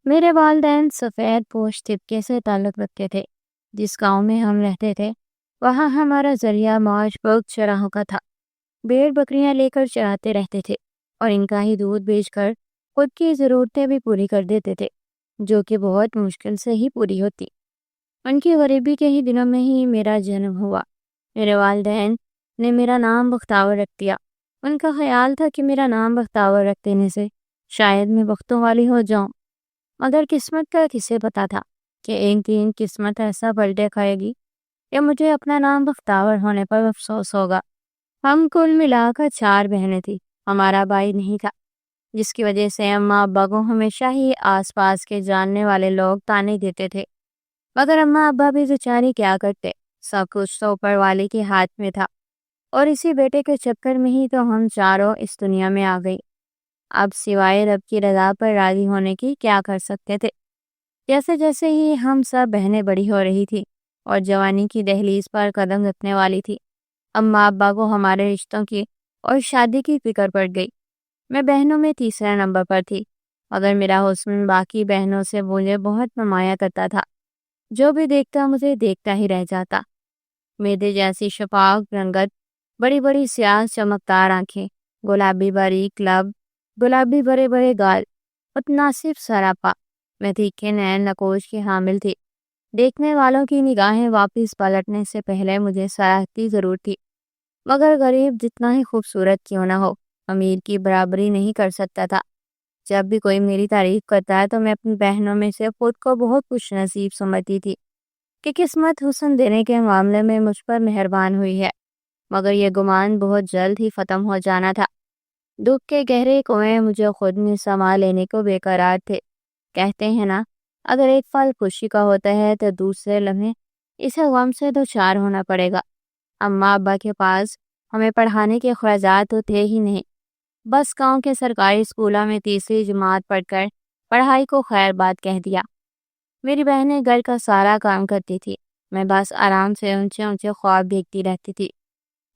میرے والدین سفید پوش طبقے سے تعلق رکھتے تھے۔ جس گاؤں میں ہم رہتے تھے وہاں ہمارا ذریعہ معاش بہت چراہوں کا تھا۔ بھیڑ بکریاں لے کر چراتے رہتے تھے اور ان کا ہی دودھ بیچ کر خود کی ضرورتیں بھی پوری کر دیتے تھے، جو کہ بہت مشکل سے ہی پوری ہوتی۔ ان کی غریبی کے ہی دنوں میں ہی میرا جنم ہوا۔ میرے والدین نے میرا نام بختیور رکھ دیا۔ ان کا خیال تھا کہ میرا نام بختیور رکھ دینے سے شاید میں بختوں والی ہو جاؤں، مگر قسمت کا کسے پتا تھا کہ ایک دن قسمت ایسا پلٹے کھائے گی کہ مجھے اپنا نام بختیور ہونے پر افسوس ہوگا۔ ہم کل ملا کر 4 بہنیں تھیں، ہمارا بھائی نہیں تھا، جس کی وجہ سے اماں ابا کو ہمیشہ ہی آس پاس کے جاننے والے لوگ تانے دیتے تھے، مگر اماں ابا بھی بیچارے کیا کرتے، سب کچھ تو اوپر والے کے ہاتھ میں تھا، اور اسی بیٹے کے چکر میں ہی تو ہم چاروں اس دنیا میں آ گئی۔ اب سوائے رب کی رضا پر راضی ہونے کی کیا کر سکتے تھے۔ جیسے جیسے ہی ہم سب بہنیں بڑی ہو رہی تھی اور جوانی کی دہلیز پر قدم رکھنے والی تھی، اماں ابا کو ہمارے رشتوں کی اور شادی کی فکر پڑ گئی۔ میں بہنوں میں تیسرے نمبر پر تھی، مگر میرا حسن باقی بہنوں سے مجھے بہت نمایاں کرتا تھا۔ جو بھی دیکھتا مجھے دیکھتا ہی رہ جاتا۔ میدے جیسی شفاف رنگت، بڑی بڑی سیاہ چمکدار آنکھیں، گلابی باریک لب، گلابی بڑے بڑے گال، متناسب سراپا۔ میں تیکھے نین نقوش کی حامل تھی۔ دیکھنے والوں کی نگاہیں واپس پلٹنے سے پہلے مجھے سراہتی ضرور تھی، مگر غریب جتنا ہی خوبصورت کیوں نہ ہو امیر کی برابری نہیں کر سکتا تھا۔ جب بھی کوئی میری تعریف کرتا ہے تو میں اپنی بہنوں میں سے خود کو بہت خوش نصیب سمجھتی تھی کہ قسمت حسن دینے کے معاملے میں مجھ پر مہربان ہوئی ہے، مگر یہ گمان بہت جلد ہی ختم ہو جانا تھا۔ دکھ کے گہرے کنویں مجھے خود میں سما لینے کو بے قرار تھے۔ کہتے ہیں نا، اگر ایک پل خوشی کا ہوتا ہے تو دوسرے لمحے اسے غم سے دو چار ہونا پڑے گا۔ اماں ابا کے پاس ہمیں پڑھانے کے اخراجات تو تھے ہی نہیں، بس گاؤں کے سرکاری اسکولوں میں تیسری جماعت پڑھ کر پڑھائی کو خیر بات کہہ دیا۔ میری بہنیں گھر کا سارا کام کرتی تھی، میں بس آرام سے اونچے اونچے خواب دیکھتی رہتی تھی،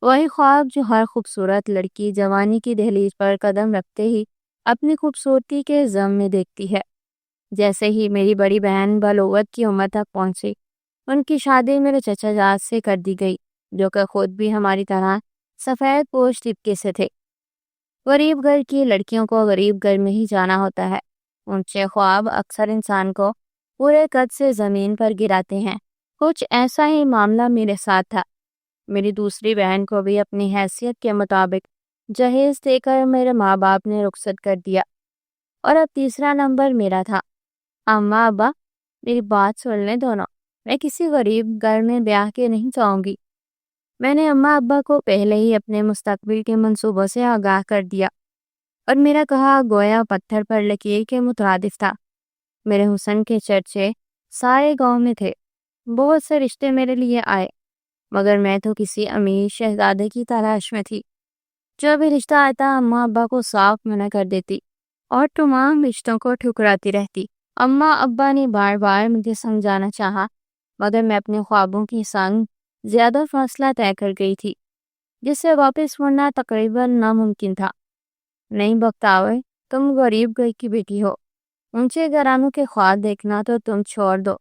وہی خواب جو ہر خوبصورت لڑکی جوانی کی دہلیز پر قدم رکھتے ہی اپنی خوبصورتی کے ضم میں دیکھتی ہے۔ جیسے ہی میری بڑی بہن بلوغت کی عمر تک پہنچی، ان کی شادی میرے چچا جاد سے کر دی گئی، جو کہ خود بھی ہماری طرح سفید پوش طبقے سے تھے۔ غریب گھر کی لڑکیوں کو غریب گھر میں ہی جانا ہوتا ہے۔ اونچے خواب اکثر انسان کو پورے قد سے زمین پر گراتے ہیں۔ کچھ ایسا ہی معاملہ میرے ساتھ تھا۔ میری دوسری بہن کو بھی اپنی حیثیت کے مطابق جہیز دے کر میرے ماں باپ نے رخصت کر دیا، اور اب تیسرا نمبر میرا تھا۔ اماں ابا، میری بات سن لیں دونوں، میں کسی غریب گھر میں بیاہ کے نہیں جاؤں گی۔ میں نے اماں ابا کو پہلے ہی اپنے مستقبل کے منصوبوں سے آگاہ کر دیا، اور میرا کہا گویا پتھر پر لکیر کے مترادف تھا۔ میرے حسن کے چرچے سارے گاؤں میں تھے، بہت سے رشتے میرے لیے آئے، مگر میں تو کسی امیر شہزادے کی تلاش میں تھی۔ جو بھی رشتہ آتا اماں ابا کو صاف منع کر دیتی اور تمام رشتوں کو ٹھکراتی رہتی۔ اماں ابا نے بار بار مجھے سمجھانا چاہا، مگر میں اپنے خوابوں کی سنگ زیادہ فاصلہ طے کر گئی تھی، جس سے واپس مڑنا تقریباً ناممکن تھا۔ نہیں بختیور، تم غریب گھر کی بیٹی ہو، اونچے گھرانوں کے خواب دیکھنا تو تم چھوڑ دو،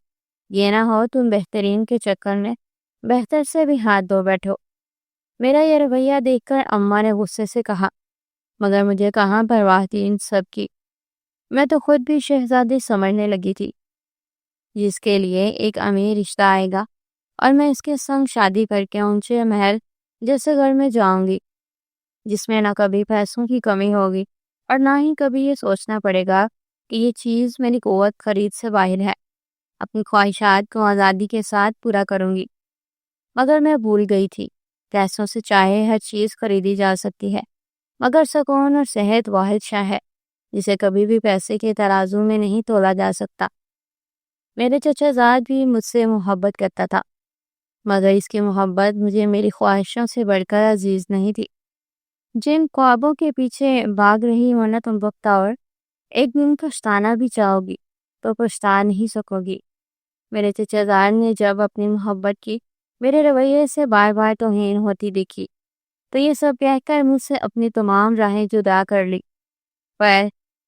یہ نہ ہو تم بہترین کے چکر میں بہتر سے بھی ہاتھ دھو بیٹھو۔ میرا یہ رویہ دیکھ کر اماں نے غصے سے کہا، مگر مجھے کہاں پرواہ تھی ان سب کی، میں تو خود بھی شہزادی سمجھنے لگی تھی، جس کے لیے ایک امیر رشتہ آئے گا اور میں اس کے سنگ شادی کر کے اونچے محل جیسے گھر میں جاؤں گی، جس میں نہ کبھی پیسوں کی کمی ہوگی اور نہ ہی کبھی یہ سوچنا پڑے گا کہ یہ چیز میری قوت خرید سے باہر ہے۔ اپنی خواہشات کو آزادی کے ساتھ پورا کروں گی۔ مگر میں بھول گئی تھی، پیسوں سے چاہے ہر چیز خریدی جا سکتی ہے، مگر سکون اور صحت واحد شے ہے جسے کبھی بھی پیسے کے ترازو میں نہیں تولا جا سکتا۔ میرے چچا زاد بھی مجھ سے محبت کرتا تھا، مگر اس کی محبت مجھے میری خواہشوں سے بڑھ کر عزیز نہیں تھی۔ جن خوابوں کے پیچھے بھاگ رہی ہو نا تم بختیور، ایک دن پچھتانا بھی چاہو گی تو پچھتا نہیں سکو گی۔ میرے چچا زاد نے جب اپنی محبت کی میرے رویے سے بار بار توہین ہوتی دیکھی تو یہ سب کہہ کر مجھ سے اپنی تمام راہیں جدا کر لی۔ پر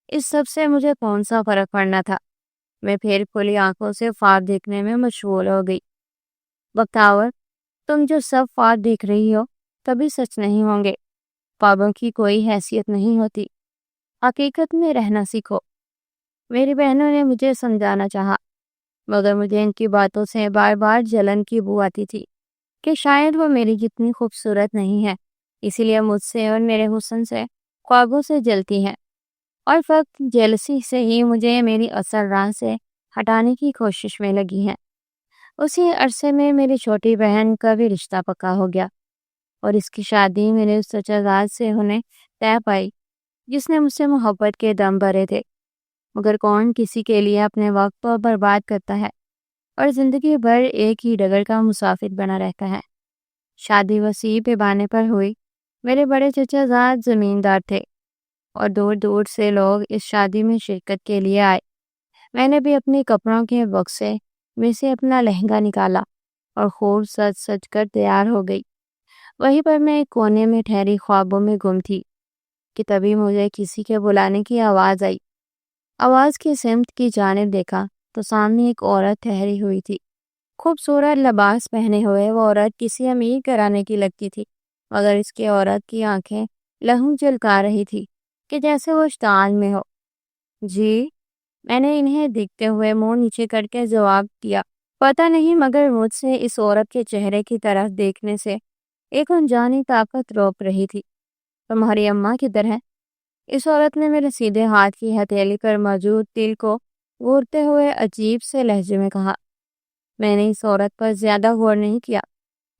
اس سب سے مجھے کون سا فرق پڑنا تھا؟ میں پھر کھلی آنکھوں سے خواب دیکھنے میں مشغول ہو گئی۔ بختاور، تم جو سب خواب دیکھ رہی ہو کبھی سچ نہیں ہوں گے۔ خوابوں کی کوئی حیثیت نہیں ہوتی، حقیقت میں رہنا سیکھو۔ میری بہنوں نے مجھے سمجھانا چاہا، مگر مجھے ان کی باتوں سے بار بار جلن کی بو آتی تھی کہ شاید وہ میری جتنی خوبصورت نہیں ہے، اسی لیے مجھ سے اور میرے حسن سے خوابوں سے جلتی ہیں، اور فقط جیلسی سے ہی مجھے میری اصل راہ سے ہٹانے کی کوشش میں لگی ہیں۔ اسی عرصے میں میری چھوٹی بہن کا بھی رشتہ پکا ہو گیا، اور اس کی شادی میرے اس چچا سے ہونے طے پائی جس نے مجھ سے محبت کے دم بھرے تھے۔ مگر کون کسی کے لیے اپنے وقت کو برباد کرتا ہے اور زندگی بھر ایک ہی ڈگر کا مسافر بنا رہتا ہے۔ شادی وسیع پیمانے پر ہوئی۔ میرے بڑے چچا زاد زمیندار تھے اور دور دور سے لوگ اس شادی میں شرکت کے لیے آئے۔ میں نے بھی اپنے کپڑوں کے بکسے میں سے اپنا لہنگا نکالا اور خوب سج سج کر تیار ہو گئی۔ وہیں پر میں ایک کونے میں ٹھہری خوابوں میں گم تھی کہ تبھی مجھے کسی کے بلانے کی آواز آئی۔ آواز کی سمت کی جانب دیکھا تو سامنے ایک عورت ٹھہری ہوئی تھی۔ خوبصورت لباس پہنے ہوئے وہ عورت کسی امیر گھرانے کی لگتی تھی، مگر اس کی عورت کی آنکھیں لہو جھلکا رہی تھی کہ جیسے وہ اشتعال میں ہو۔ جی، میں نے انہیں دیکھتے ہوئے منہ نیچے کر کے جواب دیا۔ پتہ نہیں مگر مجھ سے اس عورت کے چہرے کی طرف دیکھنے سے ایک انجانی طاقت روک رہی تھی۔ تمہاری اماں کدھر ہے؟ اس عورت نے میرے سیدھے ہاتھ کی ہتھیلی پر موجود تل کو گھورتے ہوئے عجیب سے لہجے میں کہا۔ میں نے اس عورت پر زیادہ غور نہیں کیا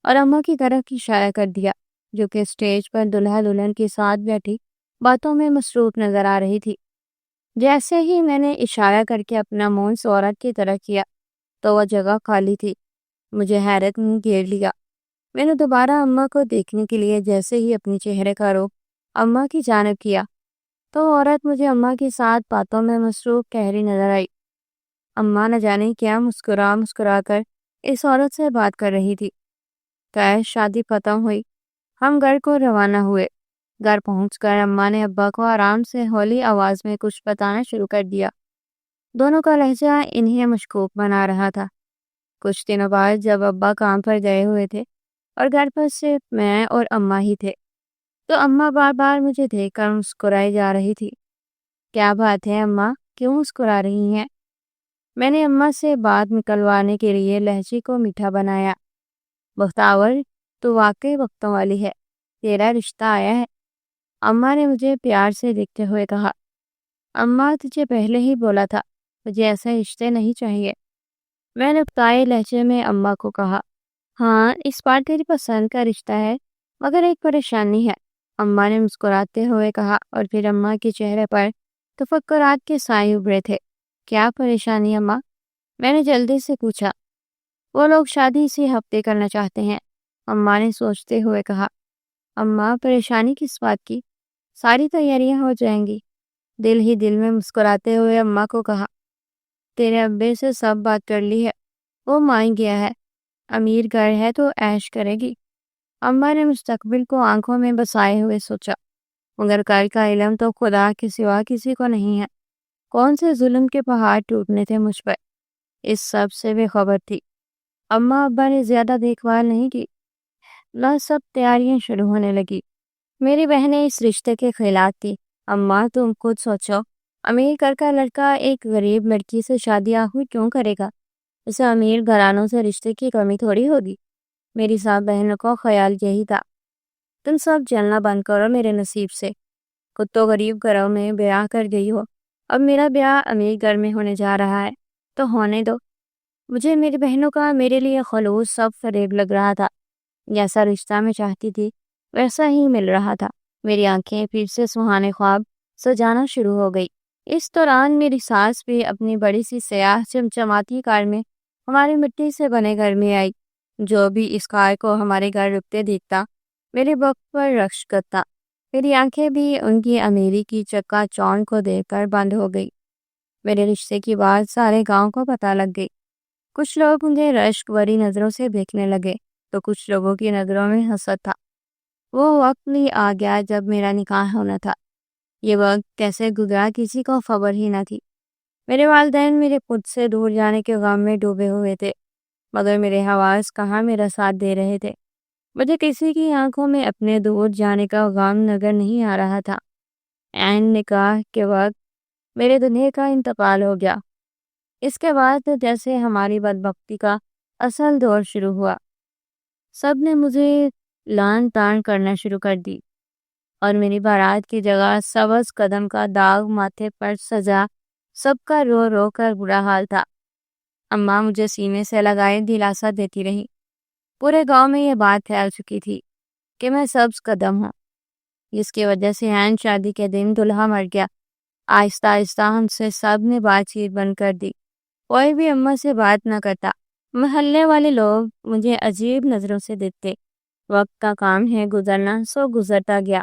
اور اماں کی طرف اشارہ کر دیا، جو کہ اسٹیج پر دلہا دلہن کے ساتھ بیٹھی باتوں میں مصروف نظر آ رہی تھی۔ جیسے ہی میں نے اشارہ کر کے اپنا منہ اس عورت کی طرف کیا تو وہ جگہ خالی تھی۔ مجھے حیرت میں گھیر لیا۔ میں نے دوبارہ اماں کو دیکھنے کے لیے جیسے ہی اپنے چہرے کا رخ اماں کی جانب کیا تو عورت مجھے اماں کے ساتھ باتوں میں مصروف گہری نظر آئی۔ اماں نہ جانے کیا مسکرا مسکرا کر اس عورت سے بات کر رہی تھی۔ خیر، شادی ختم ہوئی، ہم گھر کو روانہ ہوئے۔ گھر پہنچ کر اماں نے ابا کو آرام سے ہولی آواز میں کچھ بتانا شروع کر دیا۔ دونوں کا لہجہ انہیں مشکوک بنا رہا تھا۔ کچھ دنوں بعد جب ابا کام پر گئے ہوئے تھے اور گھر پر صرف میں اور اماں ہی تھے تو اماں بار بار مجھے دیکھ کر مسکرائی جا رہی تھی۔ کیا بات ہے اماں، کیوں مسکرا رہی ہیں؟ میں نے اماں سے بات نکلوانے کے لیے لہجے کو میٹھا بنایا۔ بختاور، تو واقعی وقتوں والی ہے، تیرا رشتہ آیا ہے، اماں نے مجھے پیار سے دیکھتے ہوئے کہا۔ اماں، تجھے پہلے ہی بولا تھا، مجھے ایسے رشتے نہیں چاہیے، میں نے ابتدائی لہجے میں اماں کو کہا۔ ہاں، اس بار تیری پسند کا رشتہ ہے، مگر ایک پریشانی ہے، اماں نے مسکراتے ہوئے کہا، اور پھر اماں کے چہرے پر تفکرات کے سائے ابھرے تھے۔ کیا پریشانی اماں؟ میں نے جلدی سے پوچھا۔ وہ لوگ شادی اسی ہفتے کرنا چاہتے ہیں، اماں نے سوچتے ہوئے کہا۔ اماں، پریشانی کس بات کی؟ ساری تیاریاں ہو جائیں گی، دل ہی دل میں مسکراتے ہوئے اماں کو کہا۔ تیرے ابے سے سب بات کر لی ہے، وہ مان گیا ہے، امیر گھر ہے تو عیش کرے گی، اماں نے مستقبل کو آنکھوں میں بسائے ہوئے سوچا۔ مگر کل کا علم تو خدا کے سوا کسی کو نہیں ہے، کون سے ظلم کے پہاڑ ٹوٹنے تھے مجھ پر، اس سب سے بے خبر تھی۔ اماں ابا نے زیادہ دیکھ بھال نہیں کی، بس سب تیاریاں شروع ہونے لگی۔ میری بہنیں اس رشتے کے خلاف تھی۔ اماں، تم خود سوچو، امیر گھر کا لڑکا ایک غریب لڑکی سے شادی آخر کیوں کرے گا؟ اسے امیر گھرانوں سے رشتے کی کمی تھوڑی ہوگی۔ میری سب بہنوں کو خیال یہی تھا، تم سب جلنا بند کرو میرے نصیب سے، خود تو غریب گھروں میں بیاہ کر گئی ہو، اب میرا بیاہ امیر گھر میں ہونے جا رہا ہے تو ہونے دو۔ مجھے میری بہنوں کا میرے لیے خلوص سب فریب لگ رہا تھا، جیسا رشتہ میں چاہتی تھی ویسا ہی مل رہا تھا۔ میری آنکھیں پھر سے سہانے خواب سجانا شروع ہو گئی۔ اس دوران میری ساس بھی اپنی بڑی سی سیاہ چمچماتی کار میں ہمارے مٹی سے بنے گھر میں آئی۔ جو بھی اس کار کو ہمارے گھر رکتے دیکھتا میرے وقت پر رقص کرتا۔ میری آنکھیں بھی ان کی امیری کی چکا چوند کو دیکھ کر بند ہو گئی۔ میرے رشتے کی بات سارے گاؤں کو پتہ لگ گئی۔ کچھ لوگ مجھے رشک بھری نظروں سے دیکھنے لگے تو کچھ لوگوں کی نظروں میں حسد تھا۔ وہ وقت بھی آ گیا جب میرا نکاح ہونا تھا۔ یہ وقت کیسے گزرا کسی کو خبر ہی نہ تھی۔ میرے والدین میرے خود سے دور جانے کے غم میں ڈوبے ہوئے تھے، مگر میرے حواس کہاں میرا ساتھ دے رہے تھے۔ مجھے کسی کی آنکھوں میں اپنے دور جانے کا غم نظر نہیں آ رہا تھا۔ عین نکاح کے وقت میرے دلہے کا انتقال ہو گیا۔ اس کے بعد جیسے ہماری بدبختی کا اصل دور شروع ہوا۔ سب نے مجھے لان تان کرنا شروع کر دی اور میری بارات کی جگہ سبز قدم کا داغ ماتھے پر سجا۔ سب کا رو رو کر برا حال تھا۔ اماں مجھے سینے سے لگائے دلاسا دیتی رہی۔ پورے گاؤں میں یہ بات پھیل چکی تھی کہ میں سبز قدم ہوں، جس کی وجہ سے عین شادی کے دن دلہا مر گیا۔ آہستہ آہستہ ہم سے سب نے بات چیت بند کر دی۔ کوئی بھی اماں سے بات نہ کرتا۔ محلے والے لوگ مجھے عجیب نظروں سے دیکھتے۔ وقت کا کام ہے گزرنا، سو گزرتا گیا۔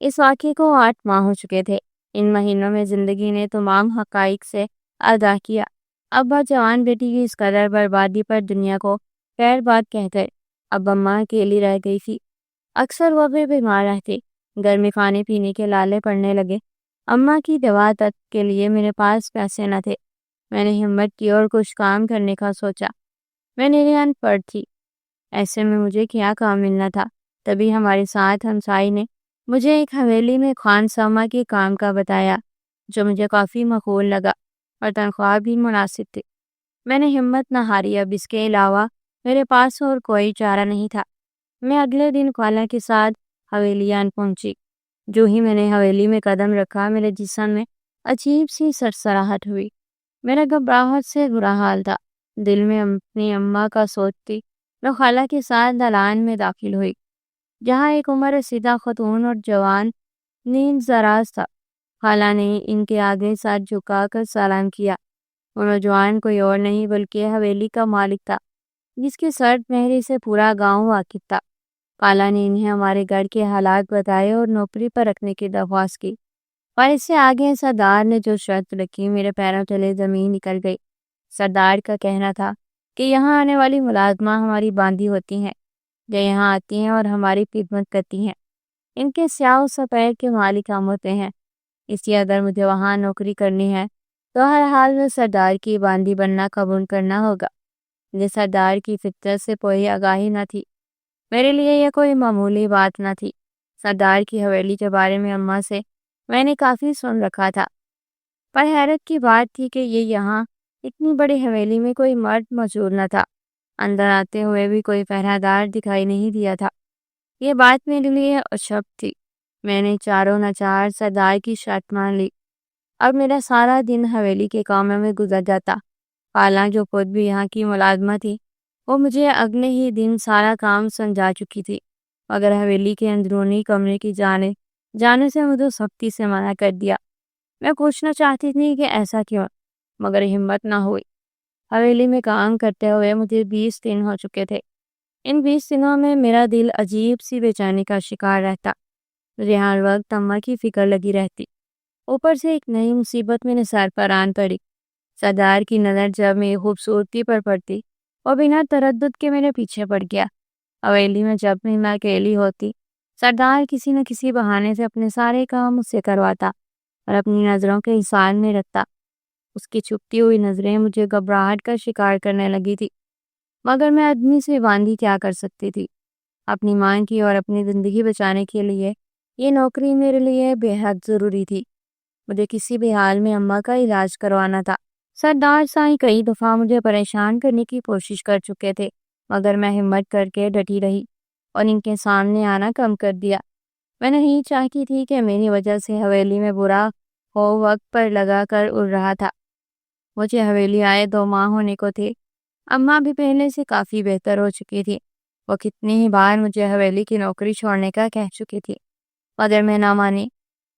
اس واقعے کو 8 ماہ ہو چکے تھے۔ ان مہینوں میں زندگی نے تمام حقائق سے آگاہ کیا۔ ابا جوان بیٹی کی اس قدر بربادی پر دنیا کو خیر بات کہہ گئے۔ اب اماں اکیلی رہ گئی تھی۔ اکثر وہ بھی بیمار رہتی۔ گھر میں کھانے پینے کے لالے پڑنے لگے۔ اماں کی دوا تک کے لیے میرے پاس پیسے نہ تھے۔ میں نے ہمت کی اور کچھ کام کرنے کا سوچا۔ میں نیری ان پڑھ تھی، ایسے میں مجھے کیا کام ملنا تھا۔ تبھی ہمارے ساتھ ہمسائی نے مجھے ایک حویلی میں خوان سما کے کام کا بتایا، جو مجھے کافی معقول لگا اور تنخواہ بھی مناسب تھی۔ میں نے ہمت نہ ہاری۔ اب اس کے علاوہ میرے پاس اور کوئی چارہ نہیں تھا۔ میں اگلے دن خالہ کے ساتھ حویلیان پہنچی۔ جو ہی میں نے حویلی میں قدم رکھا، میرے جسم میں عجیب سی سرسراہٹ ہوئی۔ میرا گھبراہٹ سے برا حال تھا۔ دل میں اپنی اماں کا سوچتی میں خالہ کے ساتھ دالان میں داخل ہوئی، جہاں ایک عمر رسیدہ خاتون اور جوان نیند زراز تھا۔ خالہ نے ان کے آگے سر جھکا کر سلام کیا۔ وہ نوجوان کوئی اور نہیں بلکہ حویلی کا مالک تھا، جس کی سرد مہری سے پورا گاؤں واقف تھا۔ خالہ نے انہیں ہمارے گھر کے حالات بتائے اور نوکری پر رکھنے کی درخواست کی، اور اس سے آگے سردار نے جو شرط رکھی، میرے پیروں تلے زمین نکل گئی۔ سردار کا کہنا تھا کہ یہاں آنے والی ملازمہ ہماری باندھی ہوتی ہیں، جو یہاں آتی ہیں اور ہماری خدمت کرتی ہیں۔ ان کے سیاہ و سفید کے مالک ہم ہوتے ہیں، اس لیے اگر مجھے وہاں نوکری کرنی ہے تو ہر حال میں سردار کی باندھی بننا قبول کرنا ہوگا۔ مجھے سردار کی فطرت سے کوئی آگاہی نہ تھی۔ میرے لیے یہ کوئی معمولی بات نہ تھی۔ سردار کی حویلی کے بارے میں اماں سے میں نے کافی سن رکھا تھا، پر حیرت کی بات تھی کہ یہاں اتنی بڑی حویلی میں کوئی مرد موجود نہ تھا۔ اندر آتے ہوئے بھی کوئی پہرہ دار دکھائی نہیں دیا تھا۔ یہ بات میرے لیے عجب تھی۔ میں نے چاروں ناچار سردار کی شرط مان لی۔ اب میرا سارا دن حویلی کے کاموں میں گزر جاتا۔ خالہ جو خود بھی یہاں کی ملازمہ تھی، وہ مجھے اگلے ہی دن سارا کام سمجھا چکی تھی، مگر حویلی کے اندرونی کمرے کی جانے سے مجھے سختی سے منع کر دیا۔ میں پوچھنا چاہتی تھی کہ ایسا کیوں، مگر ہمت نہ ہوئی۔ حویلی میں کام کرتے ہوئے مجھے 20 دن ہو چکے تھے۔ ان 20 دنوں میں میرا دل عجیب سی بے چینی کا شکار رہتا۔ مجھے ہر وقت اماں کی فکر لگی رہتی۔ اوپر سے ایک نئی مصیبت میرے سر پر آن پڑی۔ سردار کی نظر جب میری خوبصورتی پر پڑتی، وہ بنا تردد کے میرے پیچھے پڑ گیا۔ حویلی میں جب بھی میں اکیلی ہوتی، سردار کسی نہ کسی بہانے سے اپنے سارے کام مجھ سے کرواتا اور اپنی نظروں کے حصار میں رکھتا۔ اس کی چھپتی ہوئی نظریں مجھے گھبراہٹ کا شکار کرنے لگی تھی، مگر میں آدمی سے باندھی کیا کر سکتی تھی۔ اپنی ماں کی اور اپنی زندگی بچانے کے لیے یہ نوکری میرے لیے بے حد ضروری تھی۔ مجھے کسی بھی حال میں اماں کا علاج کروانا تھا۔ سردار سائیں کئی دفعہ مجھے پریشان کرنے کی کوشش کر چکے تھے، مگر میں ہمت کر کے ڈٹی رہی اور ان کے سامنے آنا کم کر دیا۔ میں نہیں چاہتی تھی کہ میری وجہ سے حویلی میں برا ہو وقت پر لگا کر اڑ رہا تھا۔ مجھے حویلی آئے 2 ماہ ہونے کو تھے۔ اماں بھی پہلے سے کافی بہتر ہو چکی تھی۔ وہ کتنی ہی بار مجھے حویلی کی نوکری چھوڑنے کا کہہ چکی تھی، مگر میں نہ مانی۔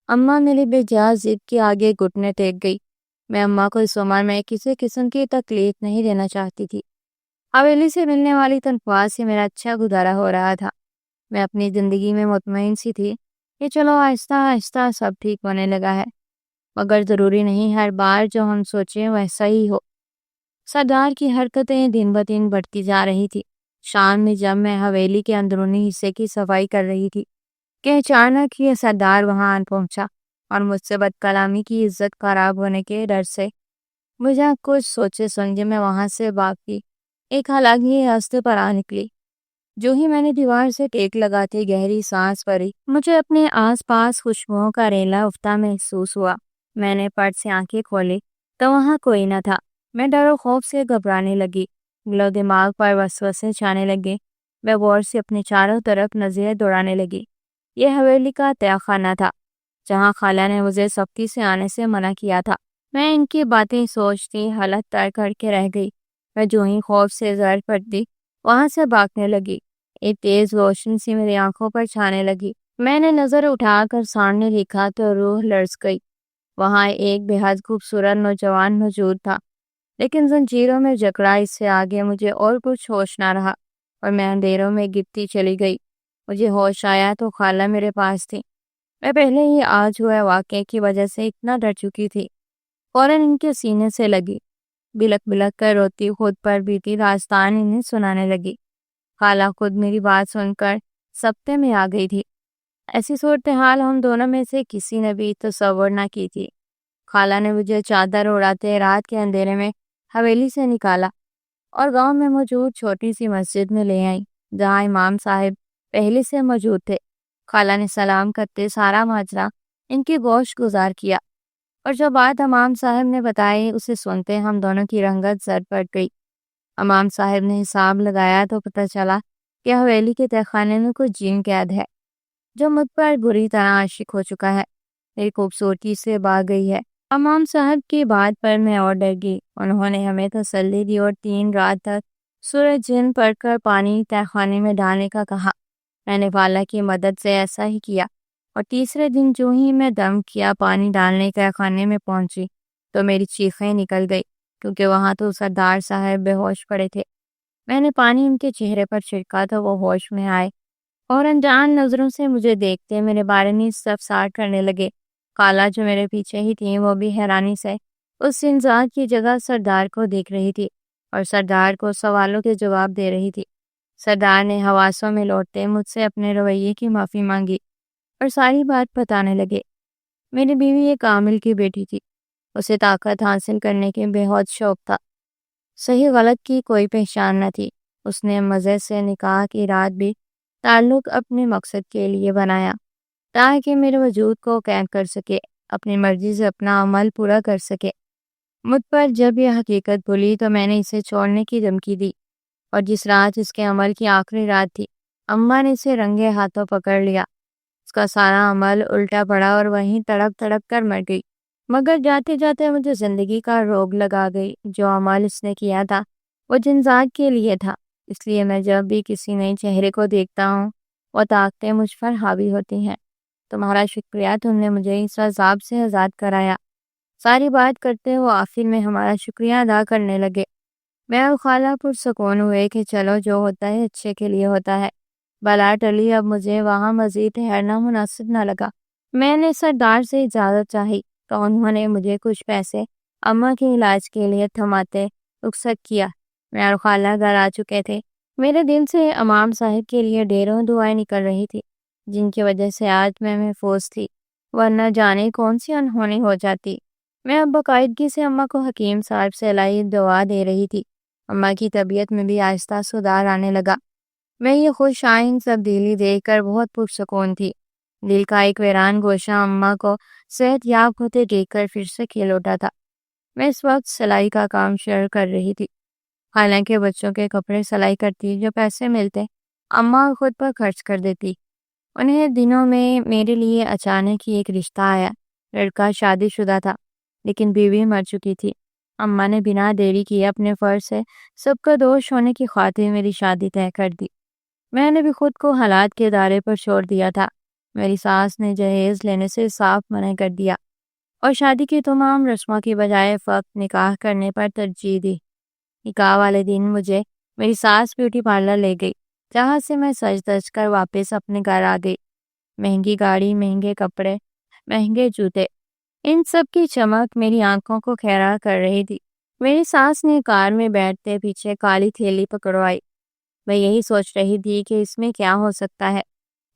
اماں میری بے جا ضد کے آگے گھٹنے ٹیک گئی۔ میں اماں کو اس عمر میں کسی قسم کی تکلیف نہیں دینا چاہتی تھی۔ حویلی سے ملنے والی تنخواہ سے میرا اچھا گزارا ہو رہا تھا۔ میں اپنی زندگی میں مطمئن سی تھی کہ چلو آہستہ آہستہ سب ٹھیک ہونے لگا ہے، مگر ضروری نہیں ہر بار جو ہم سوچیں ویسا ہی ہو۔ سردار کی حرکتیں دن بدن بڑھتی جا رہی تھی۔ شام میں جب میں حویلی کے اندرونی حصے کی صفائی کر رہی تھی کہ اچانک یہ سردار وہاں آن پہنچا اور مجھ سے بد کلامی کی عزت خراب ہونے کے ڈر سے مجھے کچھ سوچے سمجھے میں وہاں سے باقی ایک الگ ہی راستے پر آ نکلی۔ جو ہی میں نے دیوار سے ٹیک لگاتے گہری سانس بھری، مجھے اپنے آس پاس خوشبوؤں کا ریلا افتہ محسوس ہوا۔ میں نے پٹ سے آنکھیں کھولی تو وہاں کوئی نہ تھا۔ میں ڈر و خوف سے گھبرانے لگی، دل و دماغ پر وسوسے چھانے لگے۔ میں غور سے اپنے چاروں طرف نظریں دوڑانے لگی۔ یہ حویلی کا تہہ خانہ تھا جہاں خالہ نے مجھے سختی سے آنے سے منع کیا تھا۔ میں ان کی باتیں سوچتی حالت تر کر کے رہ گئی۔ میں جو ہی خوف سے زر پڑتی وہاں سے بھاگنے لگی۔ ایک تیز روشنی سی میری آنکھوں پر چھانے لگی۔ میں نے نظر اٹھا کر سامنے دیکھا تو روح لرز گئی۔ وہاں ایک بے حد خوبصورت نوجوان موجود تھا، لیکن زنجیروں میں جکڑا۔ اس سے آگے مجھے اور کچھ ہوش نہ رہا اور میں اندھیروں میں گرتی چلی گئی۔ مجھے ہوش آیا تو خالہ میرے پاس تھی۔ میں پہلے ہی آج ہوئے واقعے کی وجہ سے اتنا ڈر چکی تھی، فوراً ان کے سینے سے لگی، بلک بلک کر روتی خود پر بیتی داستان انہیں سنانے لگی۔ خالہ خود میری بات سن کر سبتے میں آ گئی تھی۔ ایسی صورتحال ہم دونوں میں سے کسی نے بھی تصور نہ کی تھی۔ خالہ نے مجھے چادر اڑاتے رات کے اندھیرے میں حویلی سے نکالا اور گاؤں میں موجود چھوٹی سی مسجد میں لے آئی جہاں امام صاحب پہلے سے موجود تھے۔ خالہ نے سلام کرتے سارا ماجرا ان کی گوش گزار کیا اور جو بات امام صاحب نے بتائی اسے سنتے ہم دونوں کی رنگت زرد پڑ گئی۔ امام صاحب نے حساب لگایا تو پتہ چلا کہ حویلی کے تہہ خانے میں کوئی جن قید ہے جو مجھ پر بری طرح عاشق ہو چکا ہے، میری خوبصورتی سے بھاگ گئی ہے۔ امام صاحب کی بات پر میں اور ڈر گئی۔ انہوں نے ہمیں تسلی دی اور 3 رات تک سورہ جن پڑھ کر پانی تہہ خانے میں ڈالنے کا کہا۔ میں نے خالہ کی مدد سے ایسا ہی کیا اور تیسرے دن جو ہی میں دم کیا پانی ڈالنے تہہ خانے میں پہنچی تو میری چیخیں نکل گئی کیونکہ وہاں تو سردار صاحب بے ہوش پڑے تھے۔ میں نے پانی ان کے چہرے پر چھڑکا تو وہ ہوش میں آئے اور انجان نظروں سے مجھے دیکھتے میرے بارے میں استفسار کرنے لگے۔ خالہ جو میرے پیچھے ہی تھی وہ بھی حیرانی سے اس انسان کی جگہ سردار کو دیکھ رہی تھی اور سردار کو سوالوں کے جواب دے رہی تھی۔ سردار نے حواسوں میں لوٹتے مجھ سے اپنے رویے کی معافی مانگی اور ساری بات بتانے لگے۔ میری بیوی ایک عامل کی بیٹی تھی، اسے طاقت حاصل کرنے کے بے حد شوق تھا۔ صحیح غلط کی کوئی پہچان نہ تھی۔ اس نے مزے سے نکاح کی رات بھی تعلق اپنے مقصد کے لیے بنایا تاکہ میرے وجود کو قید کر سکے، اپنی مرضی سے اپنا عمل پورا کر سکے۔ مجھ پر جب یہ حقیقت بھولی تو میں نے اسے چھوڑنے کی دھمکی دی اور جس رات اس کے عمل کی آخری رات تھی اماں نے اسے رنگے ہاتھوں پکڑ لیا۔ اس کا سارا عمل الٹا پڑا اور وہیں تڑپ تڑپ کر مر گئی۔ مگر جاتے جاتے مجھے زندگی کا روگ لگا گئی۔ جو عمل اس نے کیا تھا وہ جنزات کے لیے تھا، اس لیے میں جب بھی کسی نئے چہرے کو دیکھتا ہوں وہ طاقتیں مجھ پر حاوی ہوتی ہیں۔ تمہارا شکریہ، تم نے مجھے اس عذاب سے آزاد کرایا۔ ساری بات کرتے وہ آخر میں ہمارا شکریہ ادا کرنے لگے۔ میں اور خالہ پرسکون ہوئے کہ چلو جو ہوتا ہے اچھے کے لیے ہوتا ہے۔ بلا ٹلی، اب مجھے وہاں مزید ٹھہرنا مناسب نہ لگا۔ میں نے سردار سے اجازت چاہی تو انہوں نے مجھے کچھ پیسے اماں کے علاج کے لیے تھماتے رخصت کیا۔ میں اور خالہ گھر آ چکے تھے۔ میرے دل سے امام صاحب کے لیے ڈھیروں دعائیں نکل رہی تھی جن کی وجہ سے آج میں محفوظ تھی، ورنہ جانے کون سی انہونی ہو جاتی۔ میں اب باقاعدگی سے اماں کو حکیم صاحب سے لائی دعا دے رہی تھی۔ اماں کی طبیعت میں بھی آہستہ سدھار آنے لگا۔ میں یہ خوش آئند تبدیلی دیکھ کر بہت پرسکون تھی۔ دل کا ایک ویران گوشہ اماں کو صحت یاب ہوتے دیکھ کر پھر سے کھل اٹھا تھا۔ میں اس وقت سلائی کا کام شروع کر رہی تھی۔ حالانکہ بچوں کے کپڑے سلائی کرتی، جو پیسے ملتے اماں خود پر خرچ کر دیتی۔ انہیں دنوں میں میرے لیے اچانک ہی ایک رشتہ آیا۔ لڑکا شادی شدہ تھا لیکن بیوی مر چکی تھی۔ اماں نے بنا دیری کیے اپنے فرض سے سب کا دوش ہونے کی خاطر میری شادی طے کر دی۔ میں نے بھی خود کو حالات کے دائرے پر چھوڑ دیا تھا۔ میری ساس نے جہیز لینے سے صاف منع کر دیا اور شادی کی تمام رسموں کی بجائے فقط نکاح کرنے پر ترجیح دی۔ نکاح والے دن مجھے میری ساس بیوٹی پارلر لے گئی جہاں سے میں سج دج کر واپس اپنے گھر آ گئی۔ مہنگی گاڑی، مہنگے کپڑے، مہنگے جوتے، ان سب کی چمک میری آنکھوں کو خیرہ کر رہی تھی۔ میری ساس نے کار میں بیٹھتے پیچھے کالی تھیلی پکڑوائی۔ میں یہی سوچ رہی تھی کہ اس میں کیا ہو سکتا ہے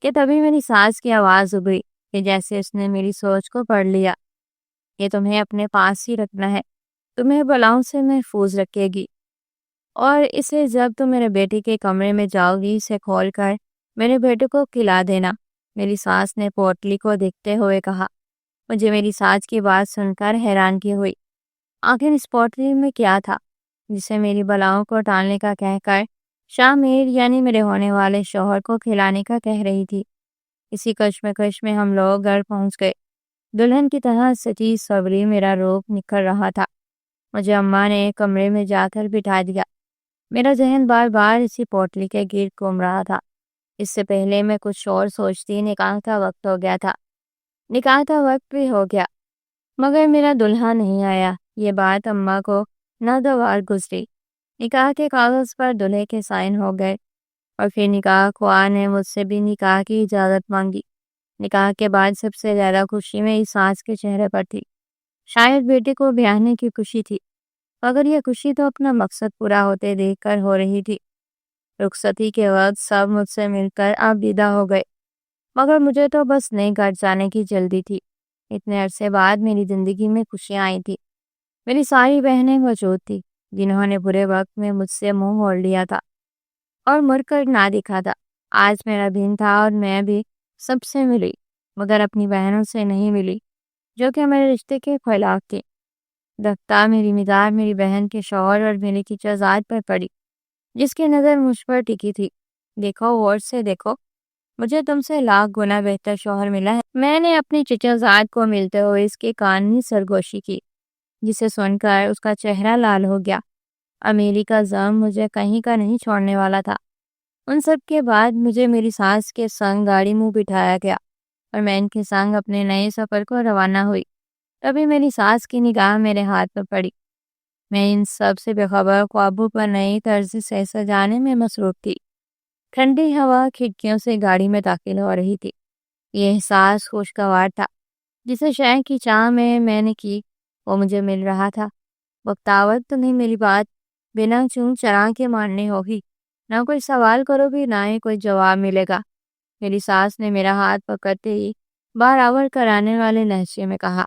کہ تبھی میری ساس کی آواز ابھری کہ جیسے اس نے میری سوچ کو پڑھ لیا۔ یہ تمہیں اپنے پاس ہی رکھنا ہے، تمہیں بلاؤں سے محفوظ رکھے گی، اور اسے جب تم میرے بیٹے کے کمرے میں جاؤ گی اسے کھول کر میرے بیٹے کو کھلا دینا، میری ساس نے پوٹلی کو دیکھتے ہوئے کہا۔ مجھے میری ساس کی بات سن کر حیرانگی ہوئی۔ آخر اس پوٹلی میں کیا تھا جسے میری بلاؤں کو ٹالنے کا کہہ کر شامیر یعنی میرے ہونے والے شوہر کو کھلانے کا کہہ رہی تھی۔ اسی کشمکش میں ہم لوگ گھر پہنچ گئے۔ دلہن کی طرح سچی صبری میرا روپ نکھر رہا تھا۔ مجھے اماں نے کمرے میں جا کر بٹھا دیا۔ میرا ذہن بار بار اسی پوٹلی کے گرد گھوم رہا تھا۔ اس سے پہلے میں کچھ اور سوچتی نکاح کا وقت ہو گیا تھا۔ نکاح کا وقت بھی ہو گیا مگر میرا دلہا نہیں آیا۔ یہ بات اماں کو ناگوار گزری۔ نکاح کے کاغذ پر دلہے کے سائن ہو گئے اور پھر نکاح خواہ نے مجھ سے بھی نکاح کی اجازت مانگی۔ نکاح کے بعد سب سے زیادہ خوشی میری ساس کے چہرے پر تھی۔ شاید بیٹے کو بیاہنے کی خوشی تھی، مگر یہ خوشی تو اپنا مقصد پورا ہوتے دیکھ کر ہو رہی تھی۔ رخصتی کے وقت سب مجھ سے مل کر آبیدہ ہو گئے، مگر مجھے تو بس نئے گھر جانے کی جلدی تھی۔ اتنے عرصے بعد میری زندگی میں خوشیاں آئی تھی۔ میری ساری بہنیں موجود تھی جنہوں نے برے وقت میں مجھ سے منہ موڑ لیا تھا اور مڑ کر نہ دکھا تھا۔ آج میرا دن تھا اور میں بھی سب سے ملی، مگر اپنی بہنوں سے نہیں ملی جو کہ میرے رشتے کے خلاف تھی۔ دفتہ میری مزاج میری بہن کے شوہر اور میری چچا زاد پر پڑی، جس کی نظر مجھ پر ٹکی تھی۔ دیکھو غور سے دیکھو، مجھے تم سے لاکھ گنا بہتر شوہر ملا ہے۔ میں نے اپنی چچا زاد کو ملتے ہوئے اس کے کان میں سرگوشی کی، جسے سن کر اس کا چہرہ لال ہو گیا۔ امیری کا زم مجھے کہیں کا نہیں چھوڑنے والا تھا۔ ان سب کے بعد مجھے میری ساس کے سنگ گاڑی میں بٹھایا گیا اور میں ان کے سنگ اپنے نئے سفر کو روانہ ہوئی۔ تبھی میری ساس کی نگاہ میرے ہاتھ پر پڑی۔ میں ان سب سے بے خبر خوابوں پر نئی طرز سے سجانے میں مصروف تھی۔ ٹھنڈی ہوا کھڑکیوں سے گاڑی میں داخل ہو رہی تھی۔ یہ احساس خوشگوار تھا جسے شہر کی چاہ میں نے کی، وہ مجھے مل رہا تھا۔ وقتاوقت تمہیں میری بات بنا چون چرا کے ماننی ہوگی، نہ کوئی سوال کرو بھی نہ ہی کوئی جواب ملے گا، میری ساس نے میرا ہاتھ پکڑتے ہی باراور کرانے والے لہجے میں کہا۔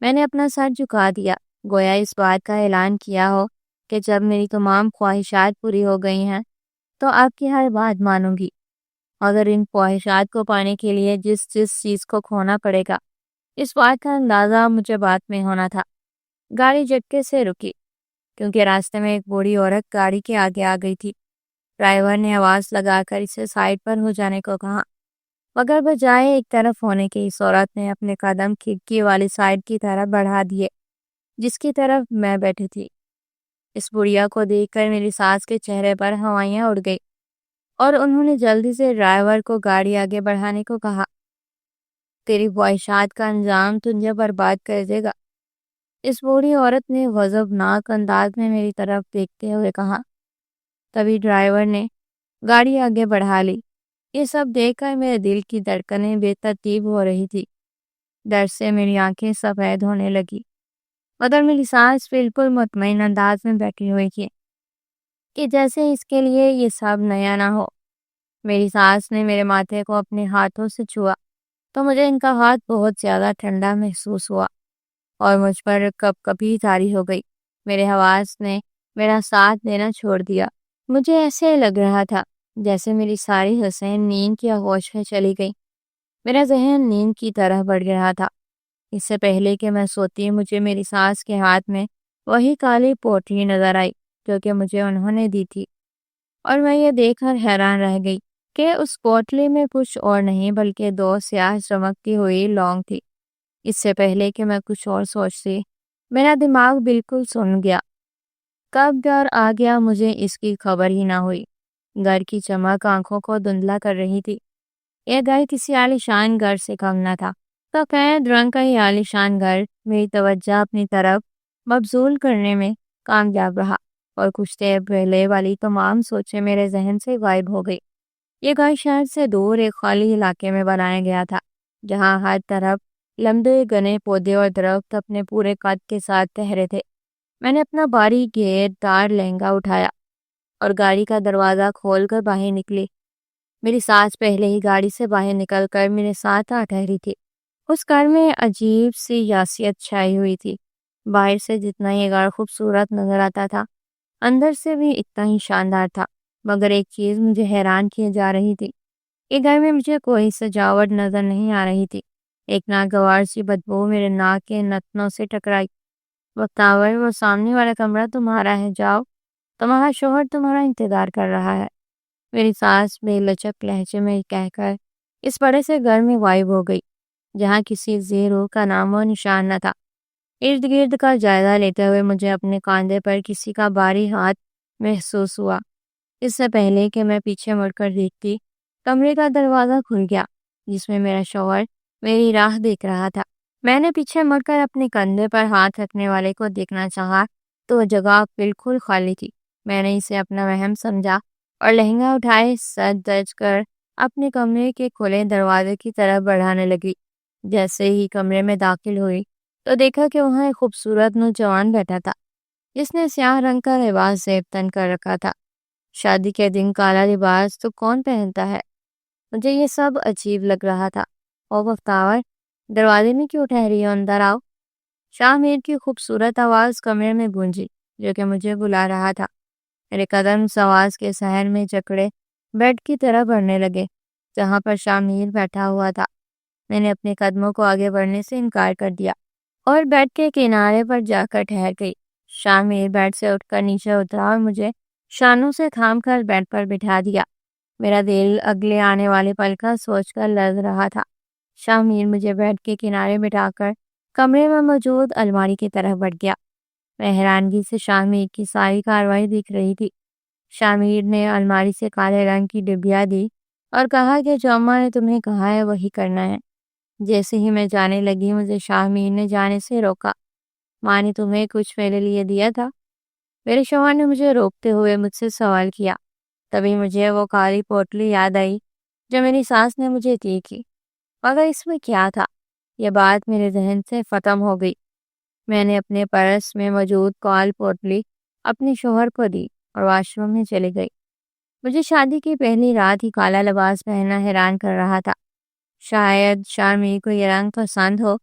میں نے اپنا سر جھکا دیا، گویا اس بات کا اعلان کیا ہو کہ جب میری تمام خواہشات پوری ہو گئی ہیں تو آپ کی ہر بات مانوں گی، اگر ان خواہشات کو پانے کے لیے جس چیز کو کھونا پڑے گا۔ اس بات کا اندازہ مجھے بات میں ہونا تھا۔ گاڑی جھٹکے سے رکی کیونکہ راستے میں ایک بوڑھی عورت گاڑی کے آگے آ گئی تھی۔ ڈرائیور نے آواز لگا کر اسے سائڈ پر ہو جانے کو کہا، مگر بجائے ایک طرف ہونے کے اس عورت نے اپنے قدم کھڑکی والی سائڈ کی طرف بڑھا دیے جس کی طرف میں بیٹھی تھی۔ اس بڑھیا کو دیکھ کر میری ساس کے چہرے پر ہوائیاں اڑ گئی اور انہوں نے جلدی سے ڈرائیور کو گاڑی آگے بڑھانے کو کہا۔ تیری خواہشات کا انجام تجھے برباد کر دے گا، اس بوڑھی عورت نے غضبناک انداز میں میری طرف دیکھتے ہوئے کہا۔ تبھی ڈرائیور نے گاڑی آگے بڑھا لی۔ یہ سب دیکھ کر میرے دل کی دھڑکنیں بے ترتیب ہو رہی تھی۔ ڈر سے میری آنکھیں سفید ہونے لگی، مگر میری سانس بالکل مطمئن انداز میں بیٹھی ہوئی تھی کہ جیسے اس کے لیے یہ سب نیا نہ ہو۔ میری ساس نے میرے ماتھے کو اپنے ہاتھوں سے چھوا تو مجھے ان کا ہاتھ بہت زیادہ ٹھنڈا محسوس ہوا اور مجھ پر کپ کپی طاری ہو گئی۔ میرے حواس نے میرا ساتھ دینا چھوڑ دیا۔ مجھے ایسے لگ رہا تھا جیسے میری ساری حسین نیند کی آغوش میں چلی گئی۔ میرا ذہن نیند کی طرح بڑھ رہا تھا۔ اس سے پہلے کہ میں سوتی مجھے میری ساس کے ہاتھ میں وہی کالی پوٹلی نظر آئی جو کہ مجھے انہوں نے دی تھی، اور میں یہ دیکھ کر حیران رہ گئی کہ اس پوٹلی میں کچھ اور نہیں بلکہ 2 سیاہ چمکتی ہوئی لونگ تھی۔ اس سے پہلے کہ میں کچھ اور سوچتی میرا دماغ بالکل سن گیا۔ کب گھر آ گیا مجھے اس کی خبر ہی نہ ہوئی۔ گھر کی چمک آنکھوں کو دھندلا کر رہی تھی۔ یہ گھر کسی عالیشان گھر سے کم نہ تھا۔ سفید رنگ کا یہ عالیشان گھر میری توجہ اپنی طرف مبذول کرنے میں کامیاب رہا اور کچھ دیر پہلے والی تمام سوچیں میرے ذہن سے غائب ہو گئی۔ یہ گھر شہر سے دور ایک خالی علاقے میں بنایا گیا تھا جہاں ہر طرف لمبے گھنے پودے اور درخت اپنے پورے قد کے ساتھ ٹہرے تھے۔ میں نے اپنا باریک گھیر دار لہنگا اٹھایا اور گاڑی کا دروازہ کھول کر باہر نکلی۔ میری ساس پہلے ہی گاڑی سے باہر نکل کر میرے ساتھ آ ٹھہری تھی۔ اس گھر میں عجیب سی یاسیت چھائی ہوئی تھی۔ باہر سے جتنا یہ گھر خوبصورت نظر آتا تھا اندر سے بھی اتنا ہی شاندار تھا، مگر ایک چیز مجھے حیران کیے جا رہی تھی۔ یہ گھر میں مجھے کوئی سجاوٹ نظر نہیں آ رہی تھی۔ ایک ناگوار سی بدبو میرے ناک کے نتنوں سے ٹکرائی۔ بختاور، وہ سامنے والا کمرہ تمہارا ہے، جاؤ، تمہارا شوہر تمہارا انتظار کر رہا ہے۔ میری سانس بے لچک لہجے میں کہہ کر اس بڑے سے گھر میں غائب ہو گئی جہاں کسی زیرو کا نام و نشان نہ تھا۔ ارد گرد کا جائزہ لیتے ہوئے مجھے اپنے کاندھے پر کسی کا بھاری ہاتھ محسوس ہوا۔ اس سے پہلے کہ میں پیچھے مڑ کر دیکھتی، کمرے کا دروازہ کھل گیا جس میں میرا شوہر میری راہ دیکھ رہا تھا۔ میں نے پیچھے مڑ کر اپنے کندھے پر ہاتھ رکھنے والے کو دیکھنا چاہا تو وہ جگہ بالکل خالی تھی۔ میں نے اسے اپنا وہم سمجھا اور لہنگا اٹھائے سر درج کر اپنے کمرے کے کھلے دروازے کی طرف بڑھانے لگی۔ جیسے ہی کمرے میں داخل ہوئی تو دیکھا کہ وہاں ایک خوبصورت نوجوان بیٹھا تھا جس نے سیاہ رنگ کا لباس زیب تن کر رکھا تھا۔ شادی کے دن کالا لباس تو کون پہنتا ہے؟ مجھے یہ سب عجیب لگ رہا تھا۔ او بختاور، دروازے میں کیوں ٹھہری ہو؟ اندر آؤ۔ شاہ میر کی خوبصورت آواز کمرے میں گونجی جو کہ مجھے بلا رہا تھا۔ میرے قدم اس آواز کے شہر میں جکڑے بیڈ کی طرح بڑھنے لگے جہاں پر شاہ میر بیٹھا ہوا تھا۔ میں نے اپنے قدموں کو آگے بڑھنے سے انکار کر دیا اور بیڈ کے کنارے پر جا کر ٹھہر گئی۔ شاہ میر بیڈ سے اٹھ کر نیچے اترا اور مجھے شانوں سے تھام کر بیڈ پر بٹھا دیا۔ میرا دل اگلے آنے والے پل کا سوچ کر لرز رہا تھا۔ شاہ میر مجھے بیڈ کے کنارے بٹھا کر کمرے میں موجود الماری کی طرف بڑھ گیا۔ میں حیرانگی سے شاہ میر کی ساری کارروائی دیکھ رہی تھی۔ شاہ میر نے الماری سے کالے رنگ کی ڈبیا دی اور کہا کہ جو اماں نے تمہیں کہا ہے وہی کرنا ہے۔ جیسے ہی میں جانے لگی مجھے شاہ میر نے جانے سے روکا۔ ماں نے تمہیں کچھ میرے لیے دیا تھا؟ میرے شوہر نے مجھے روکتے ہوئے مجھ سے سوال کیا۔ تبھی مجھے وہ کالی پوٹلی یاد آئی جو میری ساس نے مجھے دی تھی، مگر اس میں کیا تھا؟ یہ بات میرے ذہن سے ختم ہو گئی۔ میں نے اپنے پرس میں موجود کال پوٹلی اپنے شوہر کو دی اور واش روم میں چلی گئی۔ مجھے شادی کی پہلی رات ہی کالا لباس پہننا حیران کر رہا تھا۔ شاید شاہ میر کو یہ رنگ پسند ہو۔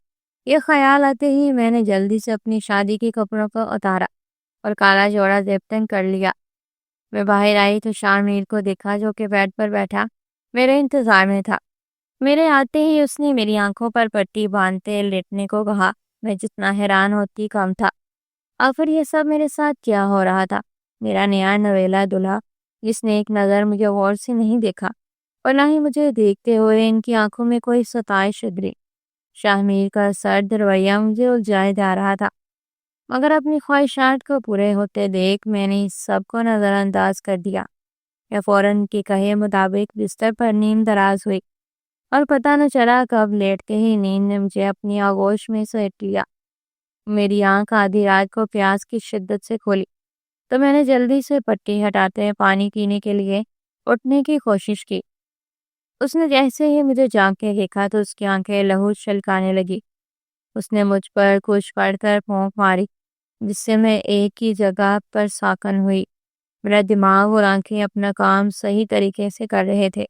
یہ خیال آتے ہی میں نے جلدی سے اپنی شادی کے کپڑوں کو اتارا اور کالا جوڑا زیب کر لیا۔ میں باہر آئی تو شاہ میر کو دیکھا جو کہ بیڈ پر بیٹھا میرے انتظار میں تھا۔ میرے آتے ہی اس نے میری آنکھوں پر پٹی باندھتے لیٹنے کو کہا۔ میں جتنا حیران ہوتی کم تھا۔ آخر یہ سب میرے ساتھ کیا ہو رہا تھا؟ میرا نیا نویلا دلہا جس نے ایک نظر مجھے غور سے نہیں دیکھا اور نہ ہی مجھے دیکھتے ہوئے ان کی آنکھوں میں کوئی ستائش ادری۔ شاہ میر کا سرد رویہ مجھے الجھائے جا رہا تھا، مگر اپنی خواہشات کو پورے ہوتے دیکھ میں نے اس سب کو نظر انداز کر دیا۔ میں فوراً کے کہے مطابق بستر پر نیم دراز ہوئی اور پتہ نہ چلا کب لیٹتے ہی نیند نے مجھے اپنی آغوش میں سمیٹ لیا۔ میری آنکھ آدھی رات کو پیاس کی شدت سے کھولی تو میں نے جلدی سے پٹی ہٹاتے پانی پینے کے لیے اٹھنے کی کوشش کی۔ اس نے جیسے ہی مجھے جھانک کے دیکھا تو اس کی آنکھیں لہو چھلکانے لگی۔ اس نے مجھ پر کچھ پڑھ کر پھونک ماری جس سے میں ایک ہی جگہ پر ساکن ہوئی۔ میرا دماغ اور آنکھیں اپنا کام صحیح طریقے سے کر رہے تھے،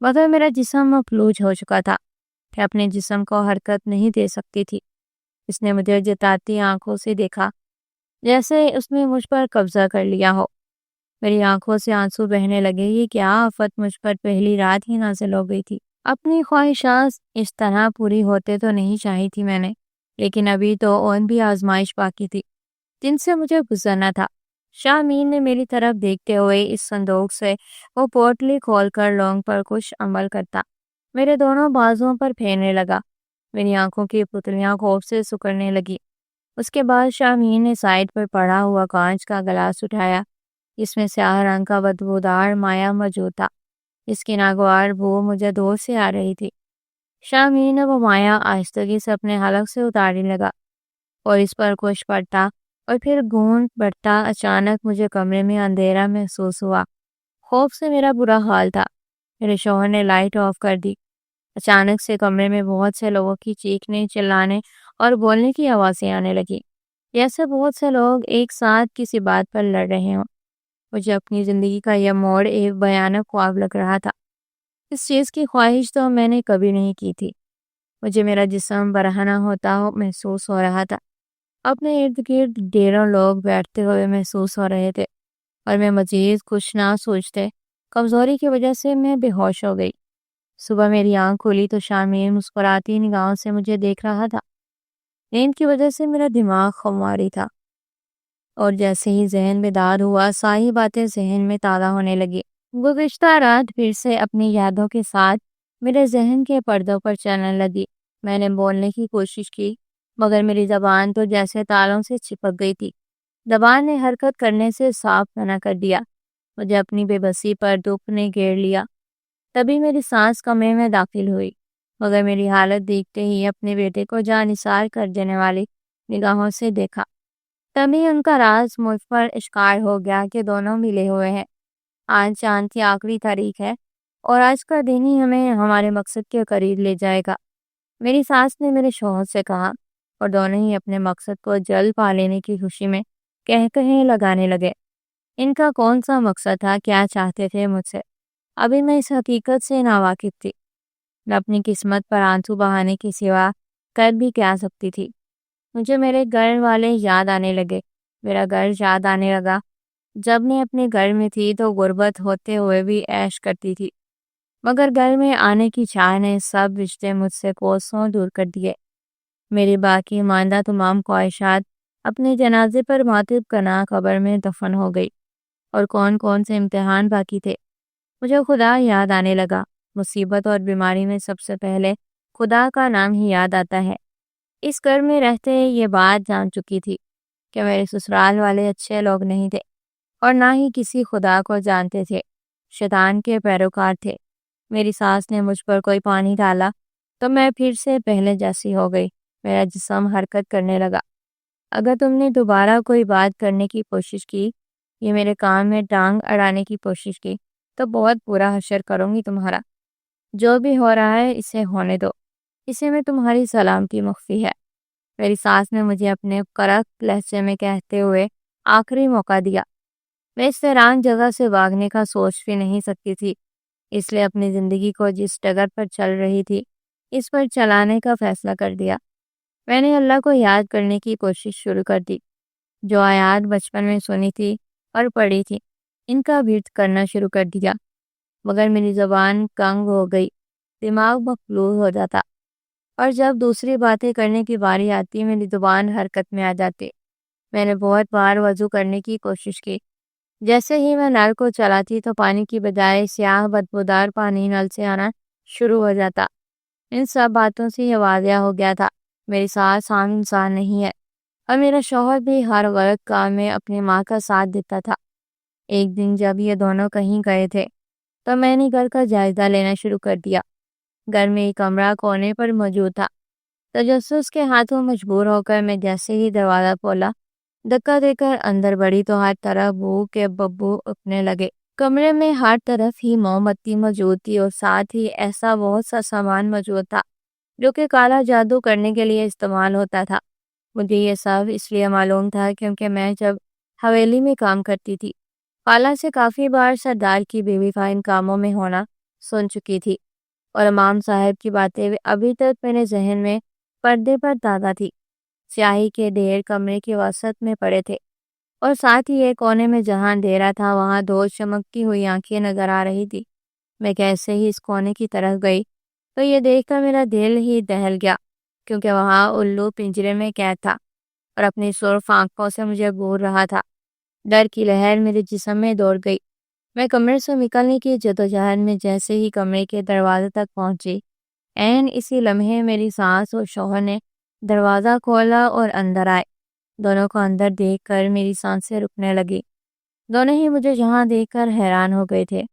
مگر میرا جسم مفلوج ہو چکا تھا کہ اپنے جسم کو حرکت نہیں دے سکتی تھی۔ اس نے مجھے جتاتی آنکھوں سے دیکھا جیسے اس نے مجھ پر قبضہ کر لیا ہو۔ میری آنکھوں سے آنسو بہنے لگے۔ یہ کیا آفت مجھ پر پہلی رات ہی نازل ہو گئی تھی؟ اپنی خواہشات اس طرح پوری ہوتے تو نہیں چاہی تھی میں نے، لیکن ابھی تو اور بھی آزمائش باقی تھی جن سے مجھے گزرنا تھا۔ شاہ میر نے میری طرف دیکھتے ہوئے اس صندوق سے وہ پوٹلی کھول کر لونگ پر کچھ عمل کرتا میرے دونوں بازوؤں پر پھیرنے لگا۔ میری آنکھوں کی پتلیاں خوف سے سکڑنے لگی۔ اس کے بعد شاہ میر نے سائڈ پر پڑا ہوا کانچ کا گلاس اٹھایا جس میں سیاہ رنگ کا بدبودار مایا موجود تھا، اس کی ناگوار بو مجھے دور سے آ رہی تھی۔ شاہ میر نے وہ مایا آہستگی سے اپنے حلق سے اتارنے لگا اور اس پر کچھ پڑتا اور پھر گھونٹ بڑھتا۔ اچانک مجھے کمرے میں اندھیرا محسوس ہوا۔ خوف سے میرا برا حال تھا۔ میرے شوہر نے لائٹ آف کر دی۔ اچانک سے کمرے میں بہت سے لوگوں کی چیخنے، چلانے اور بولنے کی آوازیں آنے لگی، جیسے بہت سے لوگ ایک ساتھ کسی بات پر لڑ رہے ہوں۔ مجھے اپنی زندگی کا یہ موڑ ایک بھیانک خواب لگ رہا تھا۔ اس چیز کی خواہش تو میں نے کبھی نہیں کی تھی۔ مجھے میرا جسم برہنہ ہوتا محسوس ہو رہا تھا۔ اپنے ارد گرد ڈھیروں لوگ بیٹھتے ہوئے محسوس ہو رہے تھے اور میں مزید کچھ نہ سوچتے کمزوری کی وجہ سے میں بے ہوش ہو گئی۔ صبح میری آنکھ کھلی تو شامل مسکراتی نگاہوں سے مجھے دیکھ رہا تھا۔ نیند کی وجہ سے میرا دماغ خماری تھا اور جیسے ہی ذہن بیدار ہوا ساری باتیں ذہن میں تازہ ہونے لگی۔ گزشتہ رات پھر سے اپنی یادوں کے ساتھ میرے ذہن کے پردوں پر چلنے لگی۔ میں نے بولنے کی کوشش کی مگر میری زبان تو جیسے تالوں سے چپک گئی تھی۔ زبان نے حرکت کرنے سے صاف منع کر دیا۔ مجھے اپنی بے بسی پر دکھ نے گھیر لیا۔ تبھی میری سانس کمرے میں داخل ہوئی مگر میری حالت دیکھتے ہی اپنے بیٹے کو جاں نثار کر دینے والی نگاہوں سے دیکھا۔ تبھی ان کا راز مجھ پر اشکار ہو گیا کہ دونوں ملے ہوئے ہیں۔ آج چاند کی آخری تاریخ ہے اور آج کا دن ہی ہمیں ہمارے مقصد کے قریب لے جائے گا، میری ساس نے میرے شوہر سے کہا، اور دونوں ہی اپنے مقصد کو جلد پا لینے کی خوشی میں کہے لگانے لگے۔ ان کا کون سا مقصد تھا، کیا چاہتے تھے مجھ سے، ابھی میں اس حقیقت سے ناواقف تھی۔ میں اپنی قسمت پر آنسو بہانے کی سوا کر بھی کیا سکتی تھی۔ مجھے میرے گھر والے یاد آنے لگے۔ میرا گھر یاد آنے لگا۔ جب میں اپنے گھر میں تھی تو غربت ہوتے ہوئے بھی عیش کرتی تھی مگر گھر میں آنے کی چاہ نے سب رشتے مجھ سے کوسوں دور کر دیے۔ میری باقی ماندہ تمام خواہشات اپنے جنازے پر ماتب کنا قبر میں دفن ہو گئی۔ اور کون کون سے امتحان باقی تھے، مجھے خدا یاد آنے لگا۔ مصیبت اور بیماری میں سب سے پہلے خدا کا نام ہی یاد آتا ہے۔ اس گھر میں رہتے یہ بات جان چکی تھی کہ میرے سسرال والے اچھے لوگ نہیں تھے اور نہ ہی کسی خدا کو جانتے تھے، شیطان کے پیروکار تھے۔ میری ساس نے مجھ پر کوئی پانی ڈالا تو میں پھر سے پہلے جیسی ہو گئی۔ میرا جسم حرکت کرنے لگا۔ اگر تم نے دوبارہ کوئی بات کرنے کی کوشش کی، یہ میرے کام میں ٹانگ اڑانے کی کوشش کی تو بہت برا حشر کروں گی تمہارا۔ جو بھی ہو رہا ہے اسے ہونے دو، اسے میں تمہاری سلامتی مخفی ہے، میری ساس نے مجھے اپنے کرک لہجے میں کہتے ہوئے آخری موقع دیا۔ میں اس ویران جگہ سے بھاگنے کا سوچ بھی نہیں سکتی تھی، اس لیے اپنی زندگی کو جس ڈگر پر چل رہی تھی اس پر چلانے کا فیصلہ کر دیا۔ میں نے اللہ کو یاد کرنے کی کوشش شروع کر دی۔ جو آیات بچپن میں سنی تھی اور پڑھی تھی ان کا ورد کرنا شروع کر دیا مگر میری زبان کنگ ہو گئی، دماغ مفلوج ہو جاتا اور جب دوسری باتیں کرنے کی باری آتی میری زبان حرکت میں آ جاتی۔ میں نے بہت بار وضو کرنے کی کوشش کی۔ جیسے ہی میں نل کو چلاتی تو پانی کی بجائے سیاہ بدبودار پانی نل سے آنا شروع ہو جاتا۔ ان سب باتوں سے یہ واضح ہو گیا تھا میری ساس عام انسان نہیں ہے اور میرا شوہر بھی ہر غلط کام میں اپنی ماں کا ساتھ دیتا تھا۔ ایک دن جب یہ دونوں کہیں گئے تھے تو میں نے گھر کا جائزہ لینا شروع کر دیا۔ گھر میں ایک کمرہ کونے پر موجود تھا۔ تجسس کے ہاتھوں مجبور ہو کر میں جیسے ہی دروازہ کھولا، دھکا دے کر اندر بڑھی تو ہر طرف بو کے ببو اٹھنے لگے۔ کمرے میں ہر طرف ہی موم بتی موجود تھی اور ساتھ ہی ایسا بہت سا سامان موجود تھا جو کہ کالا جادو کرنے کے لیے استعمال ہوتا تھا۔ مجھے یہ سب اس لیے معلوم تھا کیونکہ میں جب حویلی میں کام کرتی تھی خالہ سے کافی بار سردار کی بیوی کا ان کاموں میں ہونا سن چکی تھی اور امام صاحب کی باتیں ابھی تک میرے ذہن میں پردے پر تازہ تھی۔ سیاہی کے ڈھیر کمرے کے وسط میں پڑے تھے اور ساتھ ہی ایک کونے میں جہاں اندھیرا تھا وہاں دو چمکتی ہوئی آنکھیں نظر آ رہی تھی۔ میں کیسے ہی اس کونے کی طرف گئی تو یہ دیکھ کر میرا دل ہی دہل گیا کیونکہ وہاں الو پنجرے میں قید تھا اور اپنی سرخ آنکھوں سے مجھے گھور رہا تھا۔ ڈر کی لہر میرے جسم میں دوڑ گئی۔ میں کمرے سے نکلنے کی جدوجہد میں جیسے ہی کمرے کے دروازے تک پہنچی، عین اسی لمحے میری ساس اور شوہر نے دروازہ کھولا اور اندر آئے۔ دونوں کو اندر دیکھ کر میری سانسیں رکنے لگی۔ دونوں ہی مجھے یہاں دیکھ کر حیران ہو گئے تھے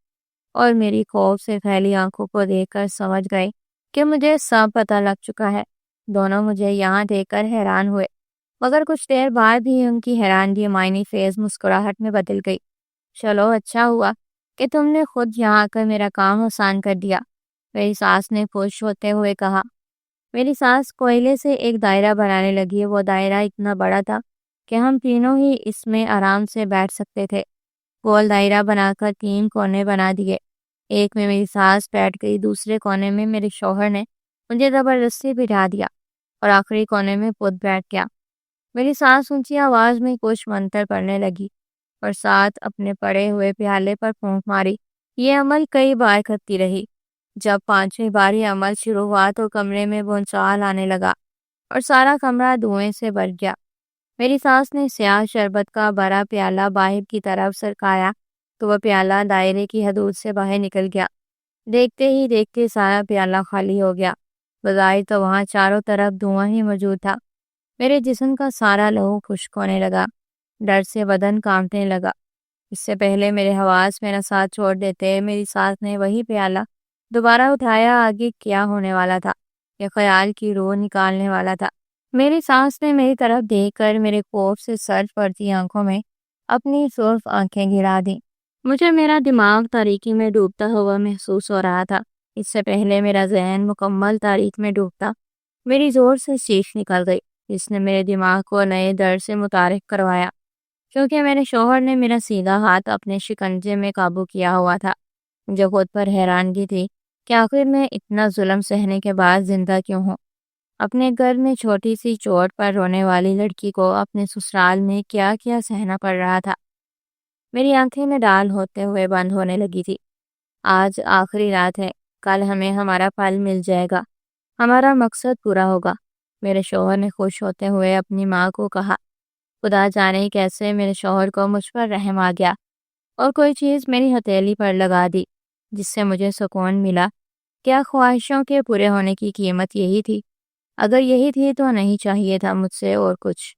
اور میری خوف سے پھیلی آنکھوں کو دیکھ کر سمجھ گئے کہ مجھے سب پتہ لگ چکا ہے۔ دونوں مجھے یہاں دیکھ کر حیران ہوئے مگر کچھ دیر بعد ہی ان کی حیرانگی معنی خیز مسکراہٹ میں بدل گئی۔ چلو اچھا ہوا کہ تم نے خود یہاں آ کر میرا کام آسان کر دیا، میری ساس نے خوش ہوتے ہوئے کہا۔ میری ساس کوئلے سے ایک دائرہ بنانے لگی۔ وہ دائرہ اتنا بڑا تھا کہ ہم تینوں ہی اس میں آرام سے بیٹھ سکتے تھے۔ گول دائرہ بنا کر 3 کونے بنا دیے۔ ایک میں میری ساس بیٹھ گئی، دوسرے کونے میں میرے شوہر نے مجھے زبردستی بٹھا دیا اور آخری کونے میں خود بیٹھ گیا۔ میری سانس اونچی آواز میں کچھ منتر پڑھنے لگی اور ساتھ اپنے پڑے ہوئے پیالے پر پھونک ماری۔ یہ عمل کئی بار کرتی رہی۔ جب 5ویں بار یہ عمل شروع ہوا تو کمرے میں بھونچال آنے لگا اور سارا کمرہ دھوئیں سے بھر گیا۔ میری سانس نے سیاہ شربت کا بڑا پیالہ باہر کی طرف سرکایا تو وہ پیالہ دائرے کی حدود سے باہر نکل گیا۔ دیکھتے ہی دیکھتے سارا پیالہ خالی ہو گیا۔ بظاہر تو وہاں چاروں طرف دھواں ہی موجود تھا۔ میرے جسم کا سارا لہو خشک ہونے لگا۔ ڈر سے بدن کانپنے لگا۔ اس سے پہلے میرے حواس میرا ساتھ چھوڑ دیتے، میری سانس نے وہی پیالہ دوبارہ اٹھایا۔ آگے کیا ہونے والا تھا؟ یہ خیال کی روح نکالنے والا تھا۔ میری سانس نے میری طرف دیکھ کر میرے خوف سے سرد پڑتی آنکھوں میں اپنی سرخ آنکھیں گرا دیں۔ مجھے میرا دماغ تاریکی میں ڈوبتا ہوا محسوس ہو رہا تھا۔ اس سے پہلے میرا ذہن مکمل تاریک میں ڈوبتا، میری زور سے چیخ نکل گئی جس نے میرے دماغ کو نئے درد سے متعارف کروایا، کیونکہ میرے شوہر نے میرا سیدھا ہاتھ اپنے شکنجے میں قابو کیا ہوا تھا۔ مجھے خود پر حیرانگی تھی کہ آخر میں اتنا ظلم سہنے کے بعد زندہ کیوں ہوں۔ اپنے گھر میں چھوٹی سی چوٹ پر رونے والی لڑکی کو اپنے سسرال میں کیا کیا سہنا پڑ رہا تھا۔ میری آنکھیں میں ڈال ہوتے ہوئے بند ہونے لگی تھی۔ آج آخری رات ہے، کل ہمیں ہمارا پھل مل جائے گا، ہمارا مقصد پورا ہوگا، میرے شوہر نے خوش ہوتے ہوئے اپنی ماں کو کہا۔ خدا جانے کیسے میرے شوہر کو مجھ پر رحم آ گیا اور کوئی چیز میری ہتھیلی پر لگا دی جس سے مجھے سکون ملا۔ کیا خواہشوں کے پورے ہونے کی قیمت یہی تھی؟ اگر یہی تھی تو نہیں چاہیے تھا مجھ سے اور کچھ۔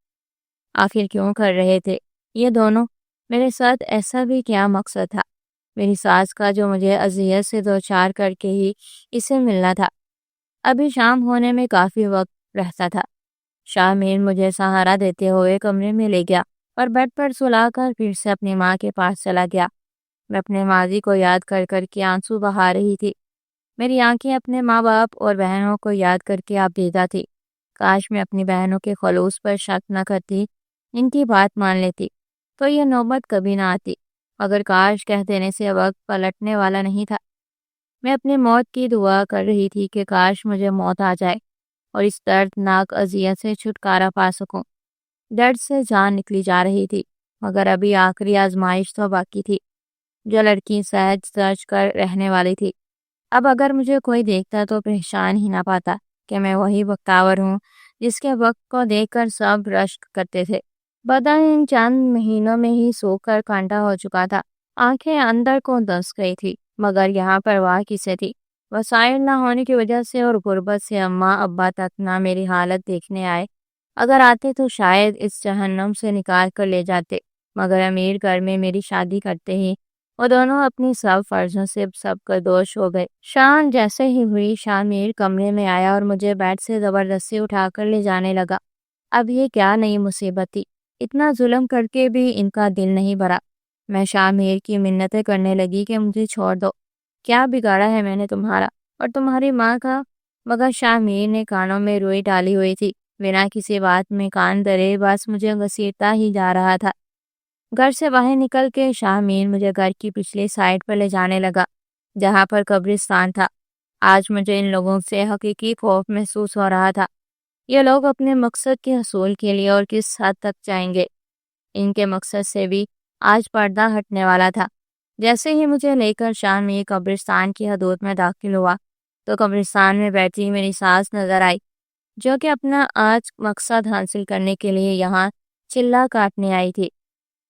آخر کیوں کر رہے تھے یہ دونوں؟ میرے ساتھ ایسا بھی کیا مقصد تھا؟ میری ساس کا جو مجھے اذیت سے دوچار کر کے ہی اسے ملنا تھا۔ ابھی شام ہونے میں کافی وقت رہتا تھا۔ شاہ میر مجھے سہارا دیتے ہوئے کمرے میں لے گیا اور بیڈ پر سلا کر پھر سے اپنی ماں کے پاس چلا گیا۔ میں اپنے ماضی کو یاد کر کر کے آنسو بہا رہی تھی۔ میری آنکھیں اپنے ماں باپ اور بہنوں کو یاد کر کے آبدیدہ تھی۔ کاش میں اپنی بہنوں کے خلوص پر شک نہ کرتی، ان کی بات مان لیتی تو یہ نوبت کبھی نہ آتی، مگر کاش کہہ دینے سے وقت پلٹنے والا نہیں تھا۔ میں اپنے موت کی دعا کر رہی تھی کہ کاش مجھے موت آ جائے اور اس دردناک اذیت سے چھٹکارا پا سکوں۔ درد سے جان نکلی جا رہی تھی، مگر ابھی آخری آزمائش تو باقی تھی۔ جو لڑکی سہج سچ کر رہنے والی تھی، اب اگر مجھے کوئی دیکھتا تو پہچان ہی نہ پاتا کہ میں وہی بختور ہوں جس کے وقت کو دیکھ کر سب رشک کرتے تھے۔ بدن ان چند مہینوں میں ہی سوکھ کر کانٹا ہو چکا تھا۔ آنکھیں اندر کو دس گئی تھی، مگر یہاں پرواہ کسے تھی؟ وسائل نہ ہونے کی وجہ سے اور غربت سے اماں ابا تک نہ میری حالت دیکھنے آئے۔ اگر آتے تو شاید اس جہنم سے نکال کر لے جاتے، مگر امیر گھر میں میری شادی کرتے ہی وہ دونوں اپنی سب فرضوں سے سب قدوش ہو گئے۔ شام جیسے ہی ہوئی، شاہ میر کمرے میں آیا اور مجھے بیڈ سے زبردستی اٹھا کر لے جانے لگا۔ اب یہ کیا نئی مصیبت تھی؟ اتنا ظلم کر کے بھی ان کا دل نہیں بھرا۔ میں شاہ میر کی منتیں کرنے لگی کہ مجھے چھوڑ دو، کیا بگاڑا ہے میں نے تمہارا اور تمہاری ماں کا؟ مگر شاہ میر نے کانوں میں روئی ڈالی ہوئی تھی، بنا کسی بات میں کان دھرے بس مجھے گھسیٹتا ہی جا رہا تھا۔ گھر سے باہر نکل کے شاہ میر مجھے گھر کی پچھلی سائڈ پر لے جانے لگا جہاں پر قبرستان تھا۔ آج مجھے ان لوگوں سے حقیقی خوف محسوس ہو رہا تھا۔ یہ لوگ اپنے مقصد کے حصول کے لیے اور کس حد تک جائیں گے؟ ان کے مقصد سے بھی آج پردہ ہٹنے والا تھا۔ جیسے ہی مجھے لے کر شاہ میر قبرستان کی حدود میں داخل ہوا تو قبرستان میں بیٹھی میری ساس نظر آئی، جو کہ اپنا آج مقصد حاصل کرنے کے لیے یہاں چلا کاٹنے آئی تھی۔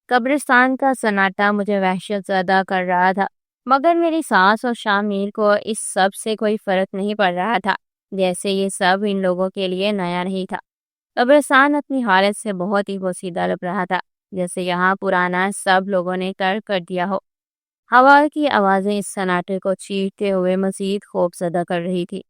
قبرستان کا سناٹا مجھے وحشت زدہ کر رہا تھا، مگر میری ساس اور شاہ میر کو اس سب سے کوئی فرق نہیں پڑ رہا تھا، جیسے یہ سب ان لوگوں کے لیے نیا نہیں تھا۔ قبرستان اپنی حالت سے بہت ہی بوسیدہ لگ رہا تھا، جیسے یہاں پرانا سب لوگوں نے ترک کر دیا ہو۔ ہوا کی آوازیں اس سناٹے کو چیرتے ہوئے مزید خوف زدہ کر رہی تھی۔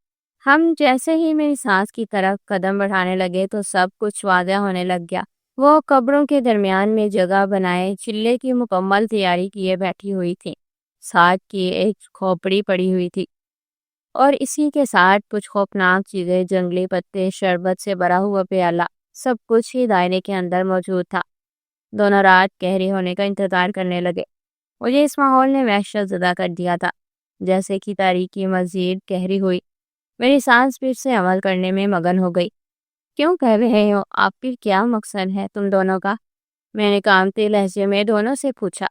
ہم جیسے ہی میری سانس کی طرف قدم بڑھانے لگے تو سب کچھ واضح ہونے لگ گیا۔ وہ قبروں کے درمیان میں جگہ بنائے چلے کی مکمل تیاری کیے بیٹھی ہوئی تھی۔ ساتھ کی ایک کھوپڑی پڑی ہوئی تھی اور اسی کے ساتھ کچھ خوفناک چیزیں، جنگلی پتے، شربت سے بھرا ہوا پیالہ، سب کچھ ہی دائرے کے اندر موجود تھا۔ دونوں رات گہری ہونے کا انتظار کرنے لگے۔ مجھے اس ماحول نے وحشت زدہ کر دیا تھا۔ جیسے کہ تاریکی مزید گہری ہوئی، میری سانس پھر سے عمل کرنے میں مگن ہو گئی۔ کیوں کر رہے ہو؟ آپ پھر کیا مقصد ہے تم دونوں کا؟ میں نے کانپتے لہجے میں دونوں سے پوچھا۔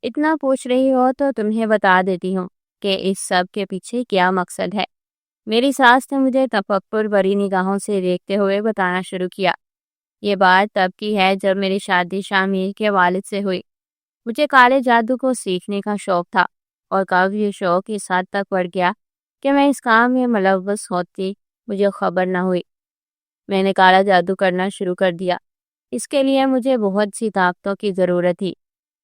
اتنا پوچھ رہی ہو تو تمہیں بتا دیتی ہوں کہ اس سب کے پیچھے کیا مقصد ہے۔ میری ساس نے مجھے تفکر بری نگاہوں سے دیکھتے ہوئے بتانا شروع کیا۔ یہ بات تب کی ہے جب میری شادی شامیر کے والد سے ہوئی۔ مجھے کالے جادو کو سیکھنے کا شوق تھا، اور کب یہ شوق اس حد تک بڑھ گیا کہ میں اس کام میں ملوث ہوتی مجھے خبر نہ ہوئی۔ میں نے کالا جادو کرنا شروع کر دیا۔ اس کے لیے مجھے بہت سی طاقتوں کی ضرورت تھی،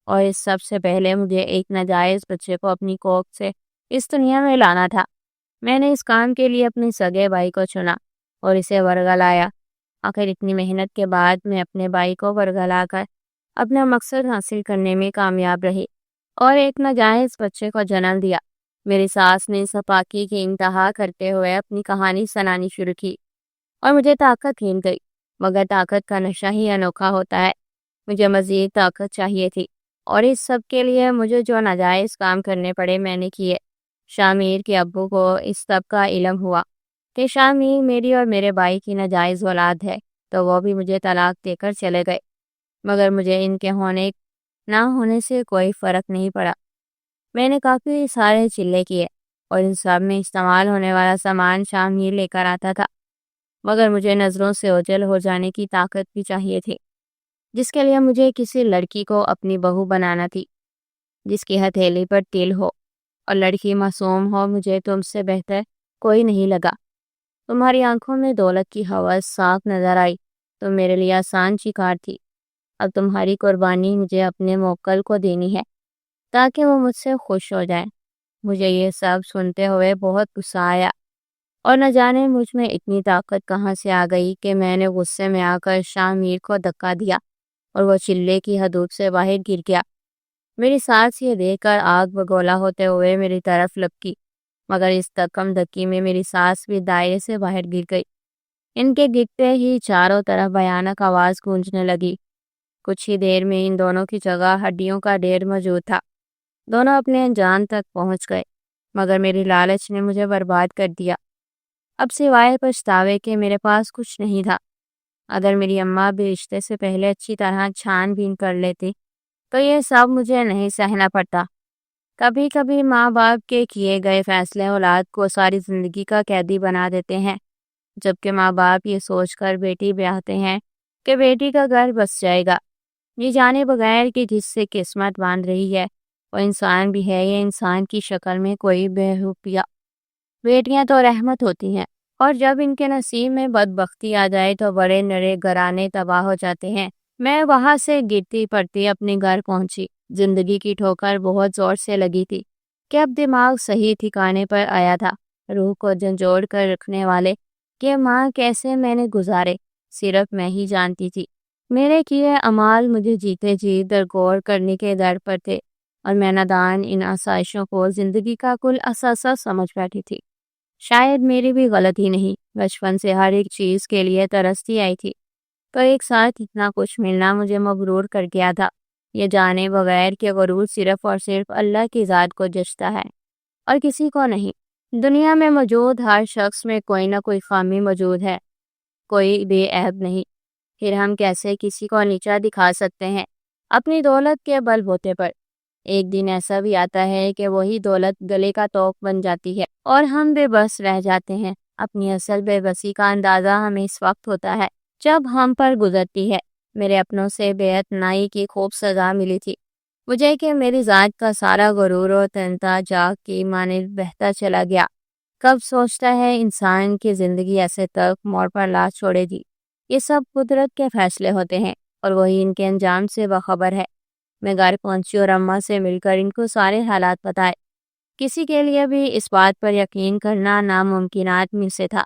اور اس سب سے پہلے مجھے ایک ناجائز بچے کو اپنی کوکھ سے اس دنیا میں لانا تھا۔ میں نے اس کام کے لیے اپنے سگے بھائی کو چنا اور اسے ورگلایا۔ آخر اتنی محنت کے بعد میں اپنے بھائی کو ورگلا کر اپنا مقصد حاصل کرنے میں کامیاب رہی اور ایک ناجائز بچے کو جنم دیا۔ میری ساس نے سپاکی کی انتہا کرتے ہوئے اپنی کہانی سنانی شروع کی، اور مجھے طاقت ہل گئی، مگر طاقت کا نشہ ہی انوکھا ہوتا ہے۔ مجھے مزید طاقت چاہیے تھی، اور اس سب کے لیے مجھے جو ناجائز کام کرنے پڑے میں نے کیے۔ شامیر کے ابو کو اس سب کا علم ہوا کہ شامیر میری اور میرے بھائی کی ناجائز اولاد ہے، تو وہ بھی مجھے طلاق دے کر چلے گئے، مگر مجھے ان کے ہونے نہ ہونے سے کوئی فرق نہیں پڑا۔ میں نے کافی سارے چلے کیے، اور ان سب میں استعمال ہونے والا سامان شامیر لے کر آتا تھا، مگر مجھے نظروں سے اوجھل ہو جانے کی طاقت بھی چاہیے تھی، جس کے لیے مجھے کسی لڑکی کو اپنی بہو بنانا تھی جس کی ہتھیلی پر تل ہو اور لڑکی معصوم ہو۔ مجھے تم سے بہتر کوئی نہیں لگا۔ تمہاری آنکھوں میں دولت کی ہوس صاف نظر آئی۔ تم میرے لیے آسان شکار تھی۔ اب تمہاری قربانی مجھے اپنے موکل کو دینی ہے تاکہ وہ مجھ سے خوش ہو جائے۔ مجھے یہ سب سنتے ہوئے بہت غصہ آیا، اور نہ جانے مجھ میں اتنی طاقت کہاں سے آ گئی کہ میں نے غصے میں آ کر شامیر کو دھکا دیا، اور وہ چلے کی حدود سے باہر گر گیا۔ میری سانس یہ دیکھ کر آگ بگولا ہوتے ہوئے میری طرف لپکی، مگر اس دھکم دھکی میں میری سانس بھی دائرے سے باہر گر گئی۔ ان کے گرتے ہی چاروں طرف بھیانک آواز گونجنے لگی۔ کچھ ہی دیر میں ان دونوں کی جگہ ہڈیوں کا ڈھیر موجود تھا۔ دونوں اپنے انجام تک پہنچ گئے، مگر میری لالچ نے مجھے برباد کر دیا۔ اب سوائے پچھتاوے کے میرے پاس کچھ نہیں تھا۔ اگر میری اماں بھی رشتے سے پہلے اچھی طرح چھان بین کر لیتی تو یہ سب مجھے نہیں سہنا پڑتا۔ کبھی کبھی ماں باپ کے کیے گئے فیصلے اولاد کو ساری زندگی کا قیدی بنا دیتے ہیں، جبکہ ماں باپ یہ سوچ کر بیٹی بیاہتے ہیں کہ بیٹی کا گھر بس جائے گا، یہ جانے بغیر کہ جس سے قسمت باندھ رہی ہے وہ انسان بھی ہے، یہ انسان کی شکل میں کوئی بہوپیا۔ بیٹیاں تو رحمت ہوتی ہیں، اور جب ان کے نصیب میں بدبختی آ جائے تو بڑے نرے گھرانے تباہ ہو جاتے ہیں۔ میں وہاں سے گرتی پڑتی اپنے گھر پہنچی۔ زندگی کی ٹھوکر بہت زور سے لگی تھی کہ اب دماغ صحیح ٹھکانے پر آیا تھا۔ روح کو جھنجھوڑ کر رکھنے والے کہ ماں کیسے میں نے گزارے صرف میں ہی جانتی تھی۔ میرے کیے اعمال مجھے جیتے جی درگور کرنے کے در پر تھے، اور میں نادان ان آسائشوں کو زندگی کا کل اثاثہ سمجھ بیٹھی تھی۔ شاید میری بھی غلطی نہیں، بچپن سے ہر ایک چیز کے لیے ترستی آئی تھی، تو ایک ساتھ اتنا کچھ ملنا مجھے مغرور کر گیا تھا، یہ جانے بغیر کہ غرور صرف اور صرف اللہ کی ذات کو جچتا ہے اور کسی کو نہیں۔ دنیا میں موجود ہر شخص میں کوئی نہ کوئی خامی موجود ہے، کوئی بے عیب نہیں۔ پھر ہم کیسے کسی کو نیچا دکھا سکتے ہیں اپنی دولت کے بل بوتے پر؟ ایک دن ایسا بھی آتا ہے کہ وہی دولت گلے کا توق بن جاتی ہے اور ہم بے بس رہ جاتے ہیں۔ اپنی اصل بے بسی کا اندازہ ہمیں اس وقت ہوتا ہے جب ہم پر گزرتی ہے۔ میرے اپنوں سے بے اعتنائی کی خوب سزا ملی تھی مجھے کہ میری ذات کا سارا غرور و تنتا جاگ کی مانند بہتا چلا گیا۔ کب سوچتا ہے انسان کی زندگی ایسے تک موڑ پر لا چھوڑے گی؟ یہ سب قدرت کے فیصلے ہوتے ہیں، اور وہی ان کے انجام سے باخبر ہے۔ میں گھر پہنچی اور اماں سے مل کر ان کو سارے حالات بتائے۔ کسی کے لیے بھی اس بات پر یقین کرنا ناممکنات میں سے تھا،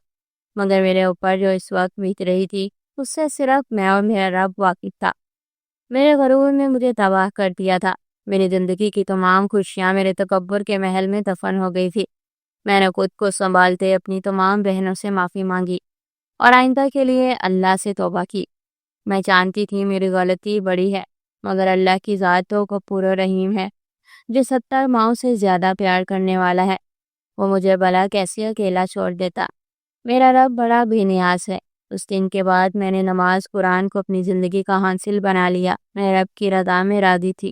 مگر میرے اوپر جو اس وقت بیت رہی تھی اس سے صرف میں اور میرا رب واقف تھا۔ میرے غرور نے مجھے تباہ کر دیا تھا۔ میری زندگی کی تمام خوشیاں میرے تکبر کے محل میں دفن ہو گئی تھی۔ میں نے خود کو سنبھالتے اپنی تمام بہنوں سے معافی مانگی اور آئندہ کے لیے اللہ سے توبہ کی۔ میں جانتی تھی میری غلطی بڑی ہے، مگر اللہ کی ذات تو غفور و رحیم ہے، جو 70 ماؤں سے زیادہ پیار کرنے والا ہے۔ وہ مجھے بھلا کیسے اکیلا چھوڑ دیتا؟ میرا رب بڑا بے نیاز ہے، اس دن کے بعد میں نے نماز قرآن کو اپنی زندگی کا حاصل بنا لیا۔ میں رب کی رضا میں راضی تھی۔